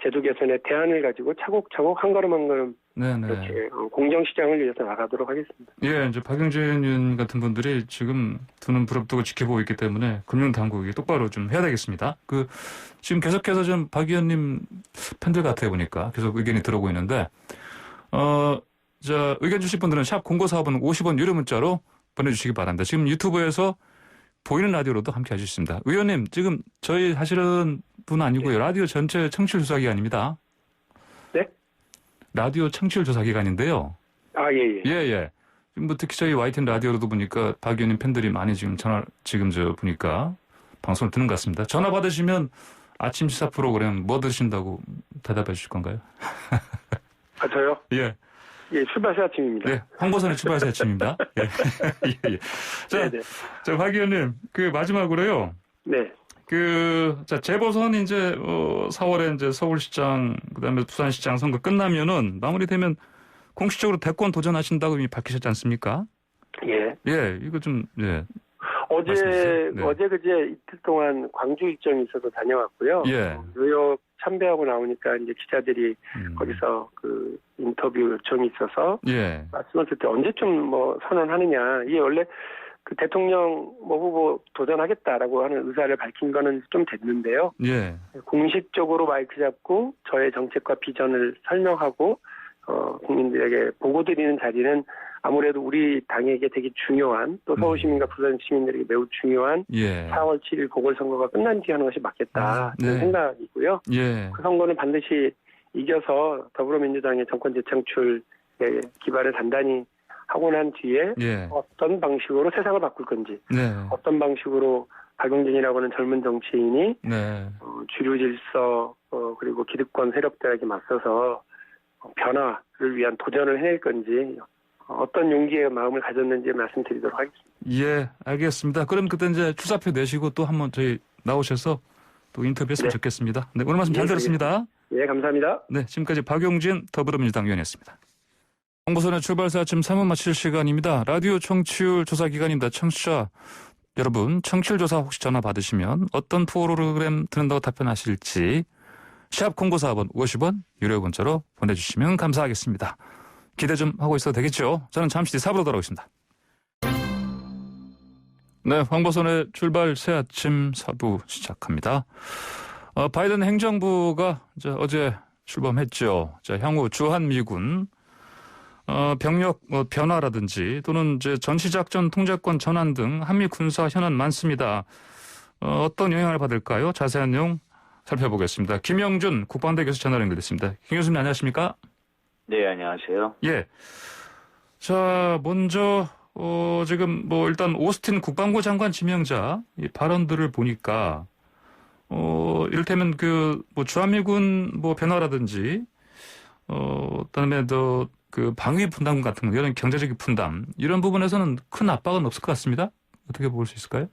C: 제도 개선의 대안을 가지고 차곡차곡 한 걸음 한 걸음 이렇게 공정시장을 위해서 나가도록 하겠습니다.
A: 예, 이제 박용진 의원 같은 분들이 지금 두 눈 부릅뜨고 지켜보고 있기 때문에 금융당국이 똑바로 좀 해야 되겠습니다. 지금 계속해서 좀 박 의원님 팬들 같아 보니까 계속 의견이 들어오고 있는데, 의견 주실 분들은 샵 0945번 50원 유료 문자로 보내주시기 바랍니다. 지금 유튜브에서 보이는 라디오로도 함께 하실 수 있습니다. 의원님, 지금 저희 하시는 분 아니고요. 라디오 전체 청취율 조사 기간입니다.
C: 네?
A: 라디오 청취율 조사 기간인데요.
C: 아, 예, 예.
A: 예, 예. 뭐 특히 저희 YTN 라디오로도 보니까 박 의원님 팬들이 많이 지금 보니까 방송을 듣는 것 같습니다. 전화 받으시면 아침 시사 프로그램 뭐 드신다고 대답해 주실 건가요?
C: 아, 저요?
A: 예.
C: 예, 출발새 아침입니다.
A: 네, 황보선의 출발새 아침입니다. 예. 예, 예. 자,
C: 네네.
A: 박 의원님, 마지막으로요.
C: 네.
A: 재보선 이제, 4월에 이제 서울시장, 그 다음에 부산시장 선거 끝나면은 마무리되면 공식적으로 대권 도전하신다고 이미 밝히셨지 않습니까?
C: 예.
A: 예, 이거 좀, 예.
C: 어제
A: 네.
C: 그제 이틀 동안 광주 일정이 있어서 다녀왔고요.
A: 예.
C: 뉴욕 참배하고 나오니까 이제 기자들이 거기서 그 인터뷰 요청이 있어서
A: 예.
C: 말씀을 듣때 언제쯤 뭐 선언하느냐. 이게 원래 그 대통령 후보 도전하겠다라고 하는 의사를 밝힌 거는 좀 됐는데요.
A: 예.
C: 공식적으로 마이크 잡고 저의 정책과 비전을 설명하고 국민들에게 보고 드리는 자리는 아무래도 우리 당에게 되게 중요한 또 서울 시민과 부산 시민들에게 매우 중요한 4월 7일 보궐선거가 끝난 뒤에 하는 것이 맞겠다 이런 생각이고요.
A: 예.
C: 그 선거는 반드시 이겨서 더불어민주당의 정권 재창출의 기반을 단단히 하고 난 뒤에 어떤 방식으로 세상을 바꿀 건지 어떤 방식으로 박용진이라고 하는 젊은 정치인이 주류 질서 그리고 기득권 세력들에게 맞서서 변화를 위한 도전을 해낼 건지 어떤 용기의 마음을 가졌는지 말씀드리도록 하겠습니다.
A: 예, 알겠습니다. 그럼 그때 이제 출사표 내시고 또 한번 저희 나오셔서 또 인터뷰했으면 좋겠습니다. 네, 오늘 말씀 잘 들었습니다.
C: 예, 감사합니다.
A: 네, 지금까지 박용진 더불어민주당 의원이었습니다. 홍보선의 출발사 아침 3분 마칠 시간입니다. 라디오 청취율 조사 기간입니다. 청취자 여러분, 청취율 조사 혹시 전화 받으시면 어떤 프로그램 듣는다고 답변하실지 샵 0945번 50원 유료 문자로 보내주시면 감사하겠습니다. 기대 좀 하고 있어도 되겠죠? 저는 잠시 뒤 4부로 돌아오겠습니다. 네, 황보선의 출발 새 아침 4부 시작합니다. 바이든 행정부가 어제 출범했죠. 향후 주한미군 병력 변화라든지 또는 이제 전시작전 통제권 전환 등 한미 군사 현안 많습니다. 어떤 영향을 받을까요? 자세한 내용 살펴보겠습니다. 김영준 국방대 교수 전화 연결됐습니다. 김 교수님 안녕하십니까?
D: 네, 안녕하세요.
A: 예. 자, 먼저 지금 일단 오스틴 국방부 장관 지명자 이 발언들을 보니까 이를테면 주한미군 변화라든지 그다음에 그 방위 분담금 같은 거 이런 경제적인 분담 이런 부분에서는 큰 압박은 없을 것 같습니다. 어떻게 볼 수 있을까요?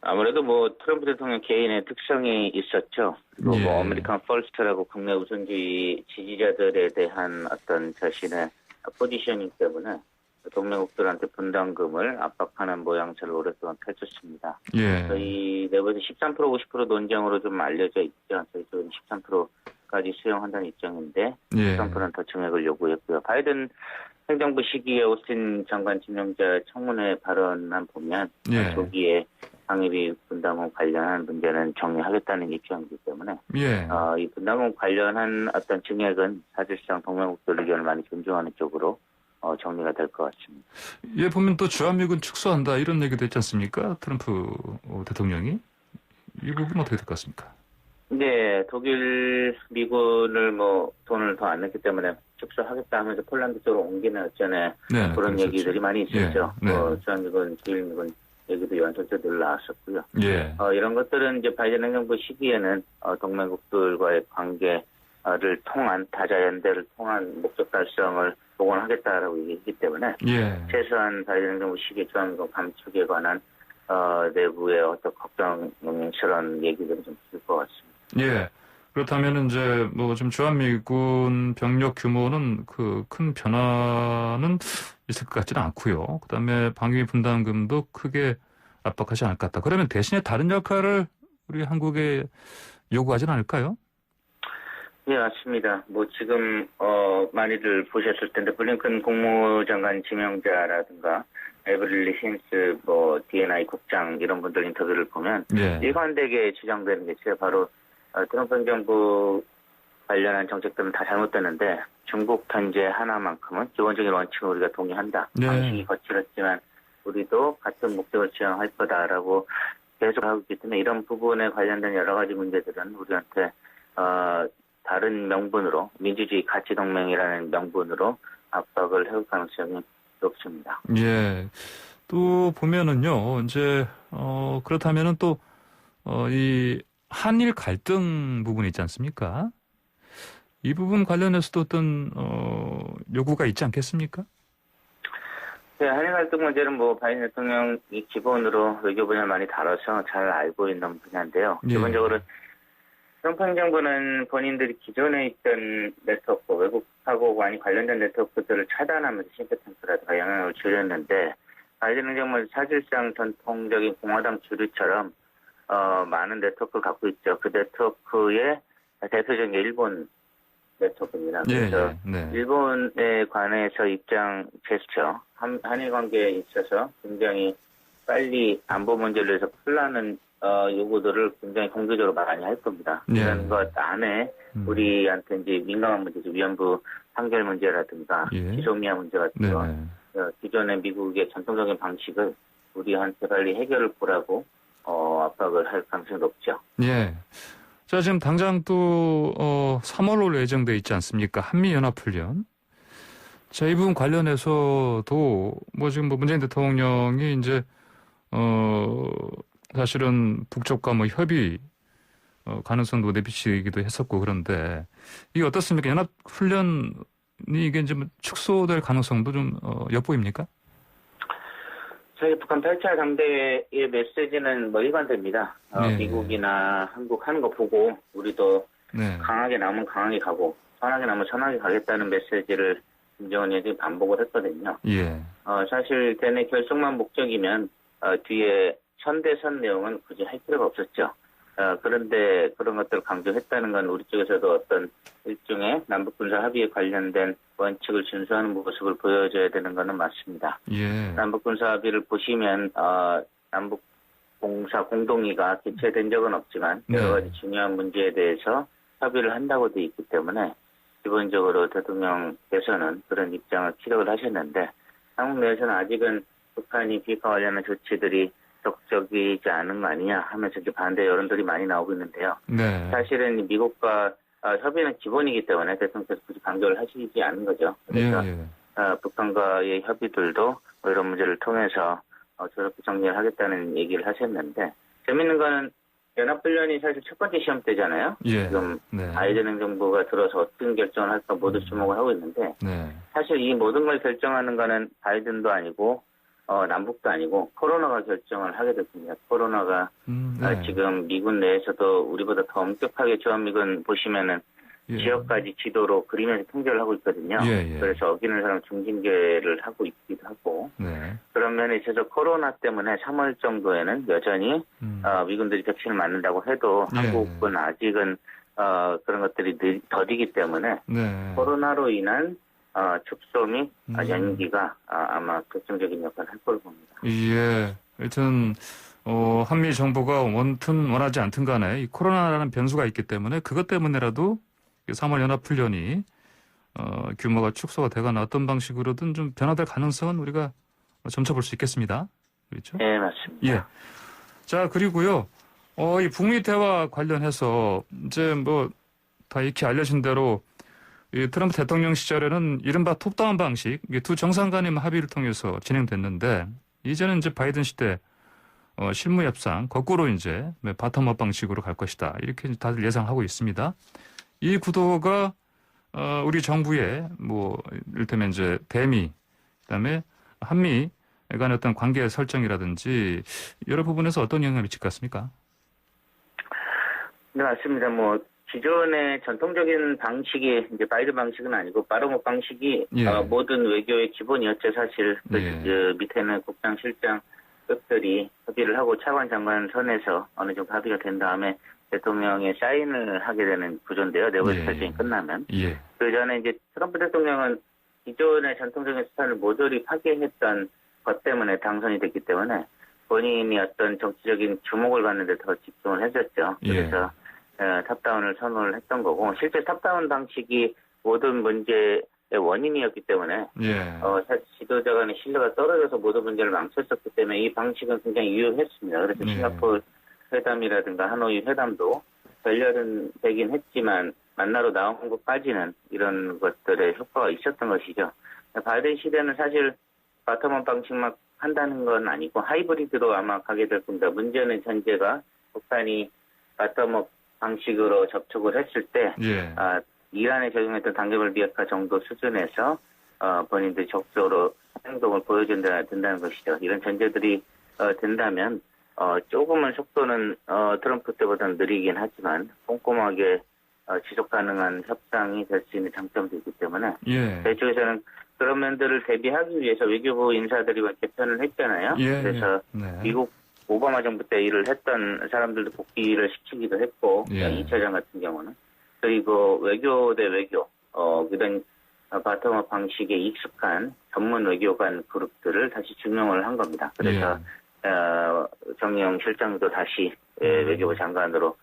D: 아무래도 트럼프 대통령 개인의 특성이 있었죠. 그리고 아메리칸 퍼스트라고 국내 우선주의 지지자들에 대한 어떤 자신의 포지셔닝 때문에 동맹국들한테 분담금을 압박하는 모양새를 오랫동안 펼쳤습니다. 저희 내부에서 13% 50% 논쟁으로 좀 알려져 있죠. 저희 쪽은 13%까지 수용한다는 입장인데 13%는 더 증액을 요구했고요. 바이든 행정부 시기에 오스틴 장관 지명자 청문회 발언만 보면 조기에 방위비 분담금 관련한 문제는 정리하겠다는 입장이기 때문에 이 분담금 관련한 어떤 증액은 사실상 동맹국들 의견을 많이 존중하는 쪽으로 정리가 될 것 같습니다.
A: 보면 또 주한미군 축소한다 이런 얘기도 했지 않습니까? 트럼프 대통령이. 이 부분은 어떻게 될 것 같습니까?
D: 네, 독일 미군을 돈을 더 안 냈기 때문에 축소하겠다 하면서 폴란드 쪽으로 옮기는 어쩌네 그런 얘기들이 많이 있었죠. 주한미군, 주일미군 얘기도 연설때 늘 나왔었고요. 이런 것들은 이제 바이든 행정부 시기에는 동맹국들과의 관계를 통한 다자연대를 통한 목적 달성을 복원하겠다라고 얘기했기 때문에 최소한 바이든 행정부 시기에 주한미군 감축에 관한 내부의 어떤 걱정스러운 얘기들이 좀 있을 것 같습니다.
A: 그렇다면 이제 좀 주한미군 병력 규모는 큰 변화는 있을 것 같지는 않고요. 그다음에 방위 분담금도 크게 압박하지 않을 것 같다. 그러면 대신에 다른 역할을 우리 한국에 요구하지는 않을까요?
D: 네, 맞습니다. 지금 많이들 보셨을 텐데 블링컨 국무장관 지명자라든가 에브릴리 힌스 D&I 국장 이런 분들 인터뷰를 보면 일관되게 지적되는 게 바로 트럼프 행정부 관련한 정책들은 다 잘못되는데 중국 견제 하나만큼은 기본적인 원칙은 우리가 동의한다. 방식이 거칠었지만 우리도 같은 목적을 지향할 거다라고 계속 하고 있기 때문에 이런 부분에 관련된 여러 가지 문제들은 우리한테 다른 명분으로 민주주의 가치동맹이라는 명분으로 압박을 해올 가능성이 높습니다.
A: 예. 또 보면은요, 이제, 그렇다면은 또, 이 한일 갈등 부분이 있지 않습니까? 이 부분 관련해서도 어떤, 요구가 있지 않겠습니까?
D: 네, 한일 갈등 문제는 뭐 바이든 대통령이 기본으로 외교 분야를 많이 다뤄서 잘 알고 있는 분야인데요.
A: 예.
D: 기본적으로 트럼프 행정부는 본인들이 기존에 있던 네트워크, 외국하고 많이 관련된 네트워크들을 차단하면서 싱크탱크라든가 영향을 줄였는데 바이든 행정부는 사실상 전통적인 공화당 주류처럼 많은 네트워크를 갖고 있죠. 그 네트워크의 대표적인 게 일본 네트워크입니다. 그래서 일본에 관해서 입장 제스처, 한일 관계에 있어서 굉장히 빨리 안보 문제를 위해서 풀라는 요구들을 굉장히 공개적으로 많이 할 겁니다. 이런 것 안에 우리한테 이제 민감한 문제죠. 위안부 판결 문제라든가 지소미아 문제 같은 거. 기존의 미국의 전통적인 방식을 우리한테 빨리 해결을 보라고 압박을 할 가능성이 높죠.
A: 예. 자, 지금 당장 또 3월로 예정돼 있지 않습니까? 한미연합훈련. 자, 이 부분 관련해서도 뭐 지금 뭐 문재인 대통령이 이제 사실은 북쪽과 뭐 협의 가능성도 내비치기도 했었고 그런데 이게 어떻습니까? 연합훈련이 이게 이제 축소될 가능성도 좀 엿보입니까?
D: 저희 북한 8차 당대의 메시지는 뭐 일관됩니다. 미국이나 한국 하는 거 보고 우리도 강하게 나오면 강하게 가고 선하게 나오면 선하게 가겠다는 메시지를 김정은 위원장이 반복을 했거든요. 사실 대내 결속만 목적이면 뒤에 선대선 내용은 굳이 할 필요가 없었죠. 그런데 그런 것들을 강조했다는 건 우리 쪽에서도 어떤 일종의 남북군사 합의에 관련된 원칙을 준수하는 모습을 보여줘야 되는 것은 맞습니다. 남북군사 합의를 보시면 남북공사 공동위가 개최된 적은 없지만 여러 가지 중요한 문제에 대해서 협의를 한다고 돼 있기 때문에 기본적으로 대통령께서는 그런 입장을 기록을 하셨는데 한국 내에서는 아직은 북한이 비핵화 관련한 조치들이 적극적이지 않은 거 아니냐 하면서 이제 반대 여론들이 많이 나오고 있는데요. 사실은 미국과 협의는 기본이기 때문에 대통령께서 굳이 강조를 하시지 않은 거죠. 그래서 북한과의 협의들도 뭐 이런 문제를 통해서 저렇게 정리를 하겠다는 얘기를 하셨는데 재밌는 거는 연합훈련이 사실 첫 번째 시험 때잖아요. 지금 바이든 행정부가 들어서 어떤 결정을 할까 모두 주목을 하고 있는데 사실 이 모든 걸 결정하는 거는 바이든도 아니고 남북도 아니고 코로나가 결정을 하게 됐습니다. 코로나가 지금 미군 내에서도 우리보다 더 엄격하게 주한미군 보시면은 지역까지 지도로 그리면서 통제를 하고 있거든요. 그래서 어기는 사람 중징계를 하고 있기도 하고 그런 면에 있어서 코로나 때문에 3월 정도에는 여전히 미군들이 백신을 맞는다고 해도 한국은 아직은 그런 것들이 더디기 때문에 코로나로 인한 축소 및 연기가 아마 결정적인 역할을 할 걸로 봅니다.
A: 하여튼 한미 정부가 원튼 원하지 않든 간에 이 코로나라는 변수가 있기 때문에 그것 때문에라도 3월 연합훈련이 규모가 축소가 되거나 어떤 방식으로든 좀 변화될 가능성은 우리가 점쳐 볼 수 있겠습니다. 그렇죠?
D: 네, 맞습니다.
A: 자, 그리고요. 이 북미 대화 관련해서 이제 뭐 다 익히 알려진 대로 이 트럼프 대통령 시절에는 이른바 톱다운 방식, 두 정상 간의 합의를 통해서 진행됐는데 이제는 이제 바이든 시대 실무 협상 거꾸로 이제 바텀업 방식으로 갈 것이다. 이렇게 다들 예상하고 있습니다. 이 구도가 우리 정부의 뭐 이를테면 이제 대미 그다음에 한미 간의 어떤 관계 설정이라든지 여러 부분에서 어떤 영향을 미칠 것 같습니까?
D: 네, 맞습니다. 뭐 기존의 전통적인 방식이 이제 바이든 방식은 아니고 바텀업 방식이 모든 외교의 기본이었죠. 사실 그 밑에는 국장 실장 급들이 협의를 하고 차관 장관 선에서 어느 정도 합의가 된 다음에 대통령의 사인을 하게 되는 구조인데요. 내부에서 결정이 끝나면. 그 전에 이제 트럼프 대통령은 기존의 전통적인 스타일을 모조리 파괴했던 것 때문에 당선이 됐기 때문에 본인이 어떤 정치적인 주목을 받는 데 더 집중을 했었죠. 그래서 탑다운을 선언을 했던 거고 실제 탑다운 방식이 모든 문제의 원인이었기 때문에 사실 지도자 간의 신뢰가 떨어져서 모든 문제를 망쳤었기 때문에 이 방식은 굉장히 유효했습니다. 그래서 싱가포르 회담이라든가 하노이 회담도 결렬은 되긴 했지만 만나러 나온 것까지는 이런 것들의 효과가 있었던 것이죠. 바이든 시대는 사실 바텀업 방식만 한다는 건 아니고 하이브리드로 아마 가게 될 겁니다. 문제는 전제가 북한이 바텀업 방식으로 접촉을 했을 때
A: 예.
D: 이란에 적용했던 단계별 비핵화 정도 수준에서 본인들이 적극적으로 행동을 보여준다 된다는 것이죠. 이런 전제들이 된다면 조금은 속도는 트럼프 때보다는 느리긴 하지만 꼼꼼하게 지속 가능한 협상이 될 수 있는 장점도 있기 때문에
A: 예.
D: 저희 쪽에서는 그런 면들을 대비하기 위해서 외교부 인사들이 개편을 했잖아요.
A: 예.
D: 그래서
A: 네.
D: 미국 오바마 정부 때 일을 했던 사람들도 복귀를 시키기도 했고 이 차장 같은 경우는 그리고 외교 대 외교 그런 바텀업 방식에 익숙한 전문 외교관 그룹들을 다시 중용을 한 겁니다. 그래서 정의용 실장도 다시 외교부 장관으로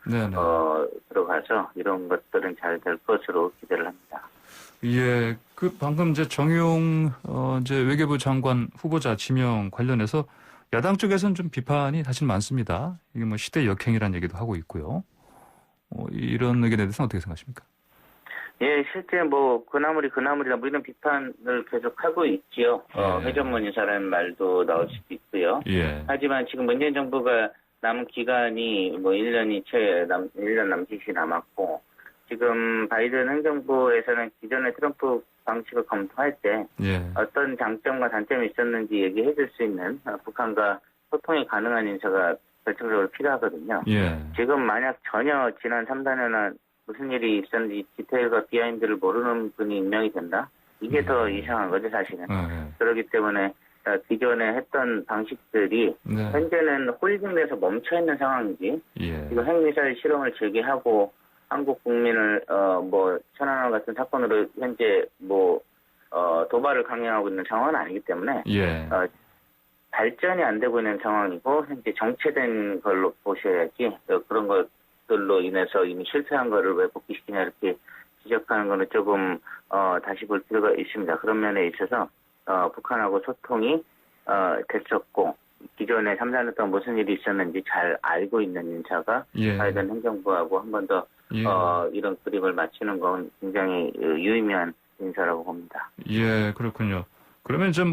D: 들어가서 이런 것들은 잘 될 것으로 기대를 합니다.
A: 예, 그 방금 이제 정용 이제 외교부 장관 후보자 지명 관련해서 야당 쪽에서는 좀 비판이 사실 많습니다. 이게 뭐 시대 역행이라는 얘기도 하고 있고요. 이런 의견에 대해서는 어떻게 생각하십니까?
D: 예, 실제 뭐 그나물이다 뭐 이런 비판을 계속 하고 있지요. 회전문 인사라는 말도 나올 수도 있고요.
A: 예.
D: 하지만 지금 문재인 정부가 남은 기간이 뭐 1년 남짓이 남았고 지금 바이든 행정부에서는 기존의 트럼프 방식을 검토할 때 어떤 장점과 단점이 있었는지 얘기해 줄 수 있는 북한과 소통이 가능한 인사가 결정적으로 필요하거든요. 지금 만약 전혀 지난 3, 4년간 무슨 일이 있었는지 디테일과 비하인드를 모르는 분이 임명이 된다? 이게 더 이상한 거죠, 사실은. 그렇기 때문에 기존에 했던 방식들이 현재는 홀딩돼서 멈춰있는 상황인지 지금 핵미사일 실험을 재개하고 한국 국민을 천안함 같은 사건으로 현재 도발을 강행하고 있는 상황은 아니기 때문에 발전이 안 되고 있는 상황이고 현재 정체된 걸로 보셔야지 그런 것들로 인해서 이미 실패한 거를 왜 복귀시키냐 이렇게 지적하는 거는 조금 다시 볼 필요가 있습니다. 그런 면에 있어서 북한하고 소통이 됐었고 기존에 3, 4년 동안 무슨 일이 있었는지 잘 알고 있는 인사가 바이든 행정부하고 한 번 더 이런 그림을 맞추는 건 굉장히 유의미한 인사라고 봅니다.
A: 예, 그렇군요. 그러면 이제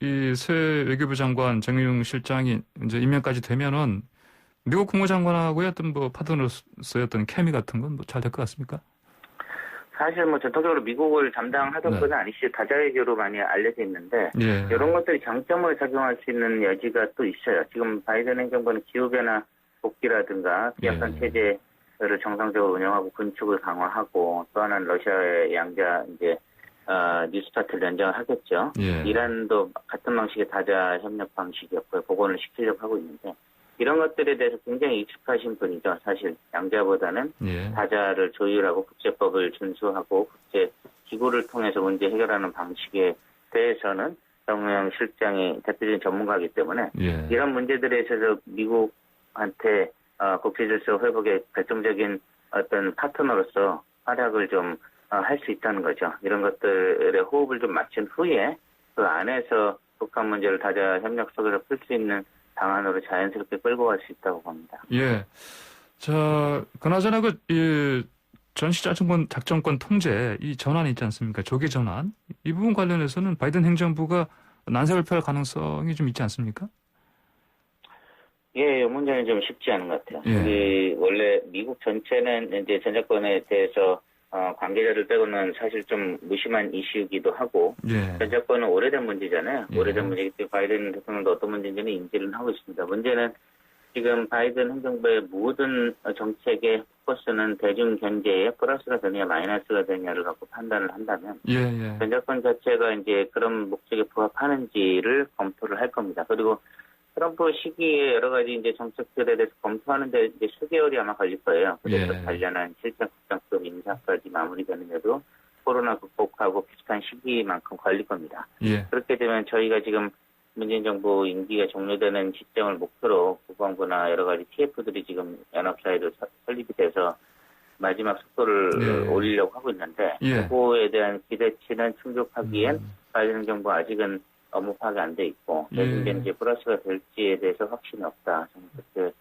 A: 이 새 외교부 장관 정의용 실장이 이제 임명까지 되면은 미국 국무장관하고의 어떤 파트너로서의 어떤 케미 같은 건 잘 될 것 같습니까?
D: 사실 전통적으로 미국을 담당하던 분은 아니시죠. 다자외교로 많이 알려져 있는데 이런 것들이 장점으로 작용할 수 있는 여지가 또 있어요. 지금 바이든 행정부는 기후변화 복귀라든가 비약관 체제를 정상적으로 운영하고 군축을 강화하고 또 하나는 러시아의 양자 뉴스타트를 연장을 하겠죠. 이란도 같은 방식의 다자 협력 방식이었고요. 복원을 시키려고 하고 있는데 이런 것들에 대해서 굉장히 익숙하신 분이죠. 사실 양자보다는 다자를 조율하고 국제법을 준수하고 국제 기구를 통해서 문제 해결하는 방식에 대해서는 정의용 실장이 대표적인 전문가이기 때문에 이런 문제들에 있어서 미국한테 국제 질서 회복에 결정적인 어떤 파트너로서 활약을 좀 할 수 있다는 거죠. 이런 것들의 호흡을 좀 맞춘 후에 그 안에서 북한 문제를 다자 협력 속에서 풀 수 있는 방안으로 자연스럽게 끌고 갈 수 있다고 봅니다.
A: 예. 자, 그나저나 전시작전권 작전권 통제 이 전환이 있지 않습니까? 조기 전환. 이 부분 관련해서는 바이든 행정부가 난색을 표할 가능성이 좀 있지 않습니까?
D: 예, 이 문제는 좀 쉽지 않은 것 같아요. 원래 미국 전체는 이제 전작권에 대해서 관계자들 빼고는 사실 좀 무심한 이슈이기도 하고 전작권은 오래된 문제잖아요. 오래된 문제이기 때문에 바이든 대통령도 어떤 문제인지는 인지를 하고 있습니다. 문제는 지금 바이든 행정부의 모든 정책의 포커스는 대중 경제에 플러스가 되느냐 마이너스가 되느냐를 갖고 판단을 한다면 전작권 자체가 이제 그런 목적에 부합하는지를 검토를 할 겁니다. 그리고 트럼프 시기에 여러 가지 이제 정책들에 대해서 검토하는데 이제 수개월이 아마 걸릴 거예요. 그래서 관련한 실장, 국장급 인사까지 마무리되는데도 코로나 극복하고 비슷한 시기만큼 걸릴 겁니다. 그렇게 되면 저희가 지금 문재인 정부 임기가 종료되는 시점을 목표로 국방부나 여러 가지 TF들이 지금 연합사회도 설립이 돼서 마지막 속도를 올리려고 하고 있는데 그거에 대한 기대치는 충족하기엔 바이든 행정부 아직은 업무 파악이 안 돼 있고 대중경제 플러스가 될지에 대해서 확신이 없다. 저는 그렇게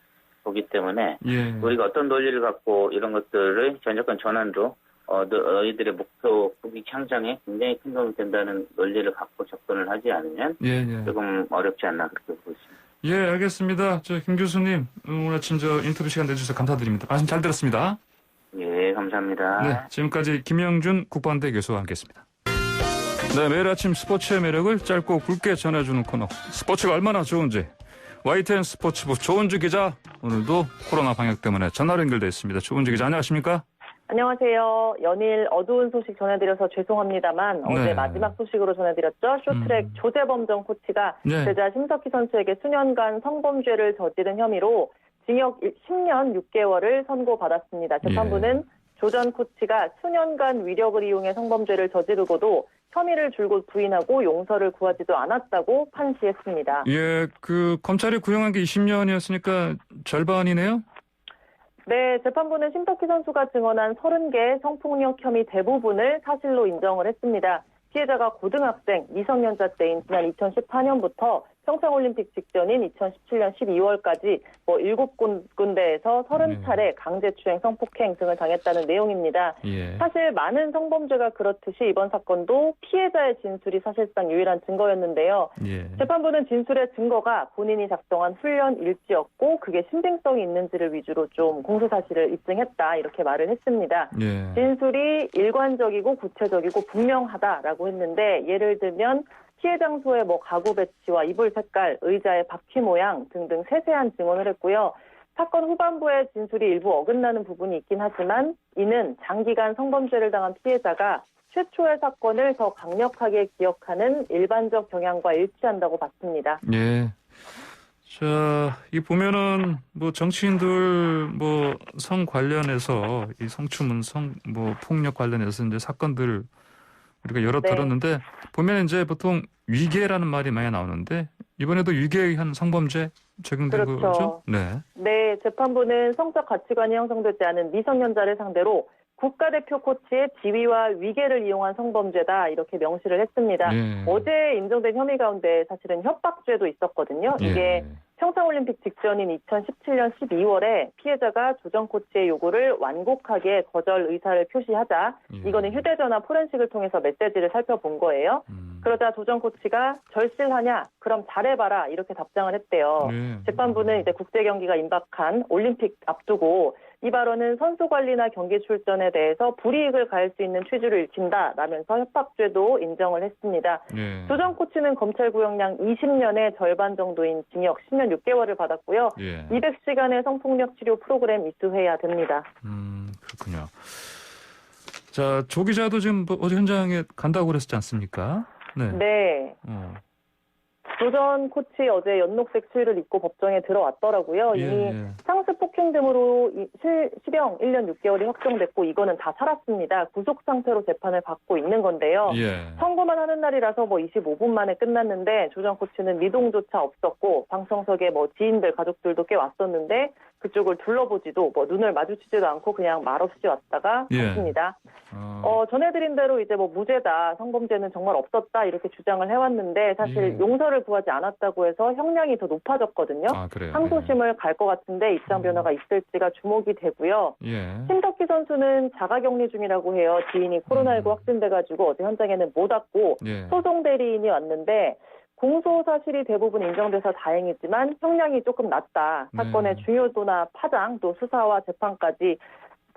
D: 보기 때문에 우리가 어떤 논리를 갖고 이런 것들을 전작권 전환도 너희들의 목표 국익 향상에 굉장히 큰 도움이 된다는 논리를 갖고 접근을 하지 않으면 조금 어렵지 않나 그렇게 보고 있습니다.
A: 예, 알겠습니다. 김 교수님, 오늘 아침 인터뷰 시간 내주셔서 감사드립니다. 말씀 잘 들었습니다.
D: 예, 감사합니다.
A: 네, 지금까지 김영준 국방대 교수와 함께했습니다. 네, 매일 아침 스포츠의 매력을 짧고 굵게 전해주는 코너. 스포츠가 얼마나 좋은지. YTN 스포츠부 조은주 기자, 오늘도 코로나 방역 때문에 전화로 연결되어 있습니다. 조은주 기자, 안녕하십니까?
E: 안녕하세요. 연일 어두운 소식 전해드려서 죄송합니다만 어제 마지막 소식으로 전해드렸죠. 쇼트랙 조재범 코치가 제자 심석희 선수에게 수년간 성범죄를 저지른 혐의로 징역 10년 6개월을 선고받았습니다. 재판부는 조 전 코치가 수년간 위력을 이용해 성범죄를 저지르고도 혐의를 줄곧 부인하고 용서를 구하지도 않았다고 판시했습니다.
A: 예, 검찰이 구형한 게 20년이었으니까 절반이네요?
E: 네, 재판부는 심석희 선수가 증언한 30개 성폭력 혐의 대부분을 사실로 인정을 했습니다. 피해자가 고등학생, 미성년자 때인 지난 2014년부터 평창올림픽 직전인 2017년 12월까지 7군데에서 30차례 강제추행, 성폭행 등을 당했다는 내용입니다.
A: 예.
E: 사실 많은 성범죄가 그렇듯이 이번 사건도 피해자의 진술이 사실상 유일한 증거였는데요.
A: 예.
E: 재판부는 진술의 증거가 본인이 작성한 훈련 일지였고 그게 신빙성이 있는지를 위주로 좀 공소사실을 입증했다 이렇게 말을 했습니다.
A: 예.
E: 진술이 일관적이고 구체적이고 분명하다라고 했는데 예를 들면 피해 장소의 가구 배치와 이불 색깔, 의자의 바퀴 모양 등등 세세한 증언을 했고요. 사건 후반부의 진술이 일부 어긋나는 부분이 있긴 하지만 이는 장기간 성범죄를 당한 피해자가 최초의 사건을 더 강력하게 기억하는 일반적 경향과 일치한다고 봤습니다.
A: 예. 자, 이 보면은 정치인들 성 관련해서 이 성추문, 폭력 관련해서 이제 사건들 우리가 여러 들었는데 보면 이제 보통 위계라는 말이 많이 나오는데 이번에도 위계에 의한 성범죄 적용된 거죠?
E: 네, 재판부는 성적 가치관이 형성되지 않은 미성년자를 상대로 국가대표 코치의 지위와 위계를 이용한 성범죄다 이렇게 명시를 했습니다. 어제 인정된 혐의 가운데 사실은 협박죄도 있었거든요. 이게 평창올림픽 직전인 2017년 12월에 피해자가 조 전 코치의 요구를 완곡하게 거절 의사를 표시하자 이거는 휴대전화 포렌식을 통해서 메시지를 살펴본 거예요. 그러자 조 전 코치가 절실하냐? 그럼 잘해봐라 이렇게 답장을 했대요. 재판부는 이제 국제경기가 임박한 올림픽 앞두고 이 발언은 선수 관리나 경기 출전에 대해서 불이익을 가할 수 있는 취지를 읽힌다라면서 협박죄도 인정을 했습니다. 조 전 코치는 검찰 구형량 20년의 절반 정도인 징역 10년 6개월을 받았고요. 200시간의 성폭력 치료 프로그램 이수해야 됩니다.
A: 그렇군요. 자, 조 기자도 지금 어제 현장에 간다고 그랬지 않습니까?
E: 네. 조 전 코치 어제 연록색 수의를 입고 법정에 들어왔더라고요. 이미 상습 폭행 등으로 실형 1년 6개월이 확정됐고 이거는 다 살았습니다. 구속 상태로 재판을 받고 있는 건데요. 선고만 하는 날이라서 25분 만에 끝났는데 조 전 코치는 미동조차 없었고 방청석에 지인들 가족들도 꽤 왔었는데 그쪽을 둘러보지도 눈을 마주치지도 않고 그냥 말없이 왔다가 갔습니다. 전해드린 대로 이제 무죄다, 성범죄는 정말 없었다 이렇게 주장을 해왔는데 사실 용서를 구하지 않았다고 해서 형량이 더 높아졌거든요. 항소심을 갈 것 같은데 입장 변화가 있을지가 주목이 되고요. 심석희 선수는 자가격리 중이라고 해요. 지인이 코로나19 확진돼가지고 어제 현장에는 못 왔고 소송 대리인이 왔는데 공소 사실이 대부분 인정돼서 다행이지만 형량이 조금 낮다. 사건의 중요도나 파장 또 수사와 재판까지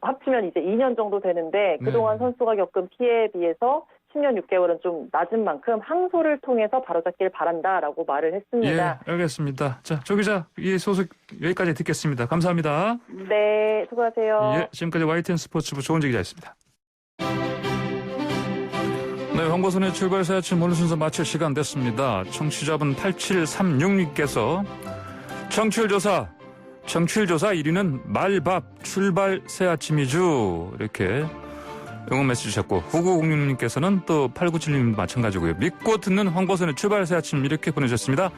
E: 합치면 이제 2년 정도 되는데 그동안 선수가 겪은 피해에 비해서 10년 6개월은 좀 낮은 만큼 항소를 통해서 바로잡길 바란다라고 말을 했습니다.
A: 예, 알겠습니다. 자, 조 기자, 이 소식 여기까지 듣겠습니다. 감사합니다.
E: 네, 수고하세요.
A: 예, 지금까지 YTN 스포츠부 조은지 기자였습니다. 네, 황보선의 출발새 아침 오늘 순서 마칠 시간 됐습니다. 청취자분 8736님께서 청취율조사 1위는 말밥 출발 새 아침이죠. 이렇게 응원 메시지 주셨고 9906님께서는 또 8976님 마찬가지고요. 믿고 듣는 황보선의 출발 새 아침 이렇게 보내주셨습니다.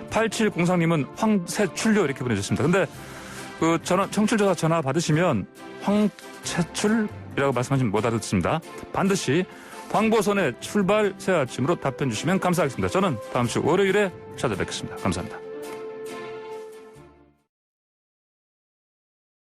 A: 8703님은 황새출요 이렇게 보내주셨습니다. 근데 청취율조사 전화 받으시면 황새출이라고 말씀하시면 못 알아듣습니다. 반드시 황보선의 출발 새 아침으로 답변 주시면 감사하겠습니다. 저는 다음 주 월요일에 찾아뵙겠습니다. 감사합니다.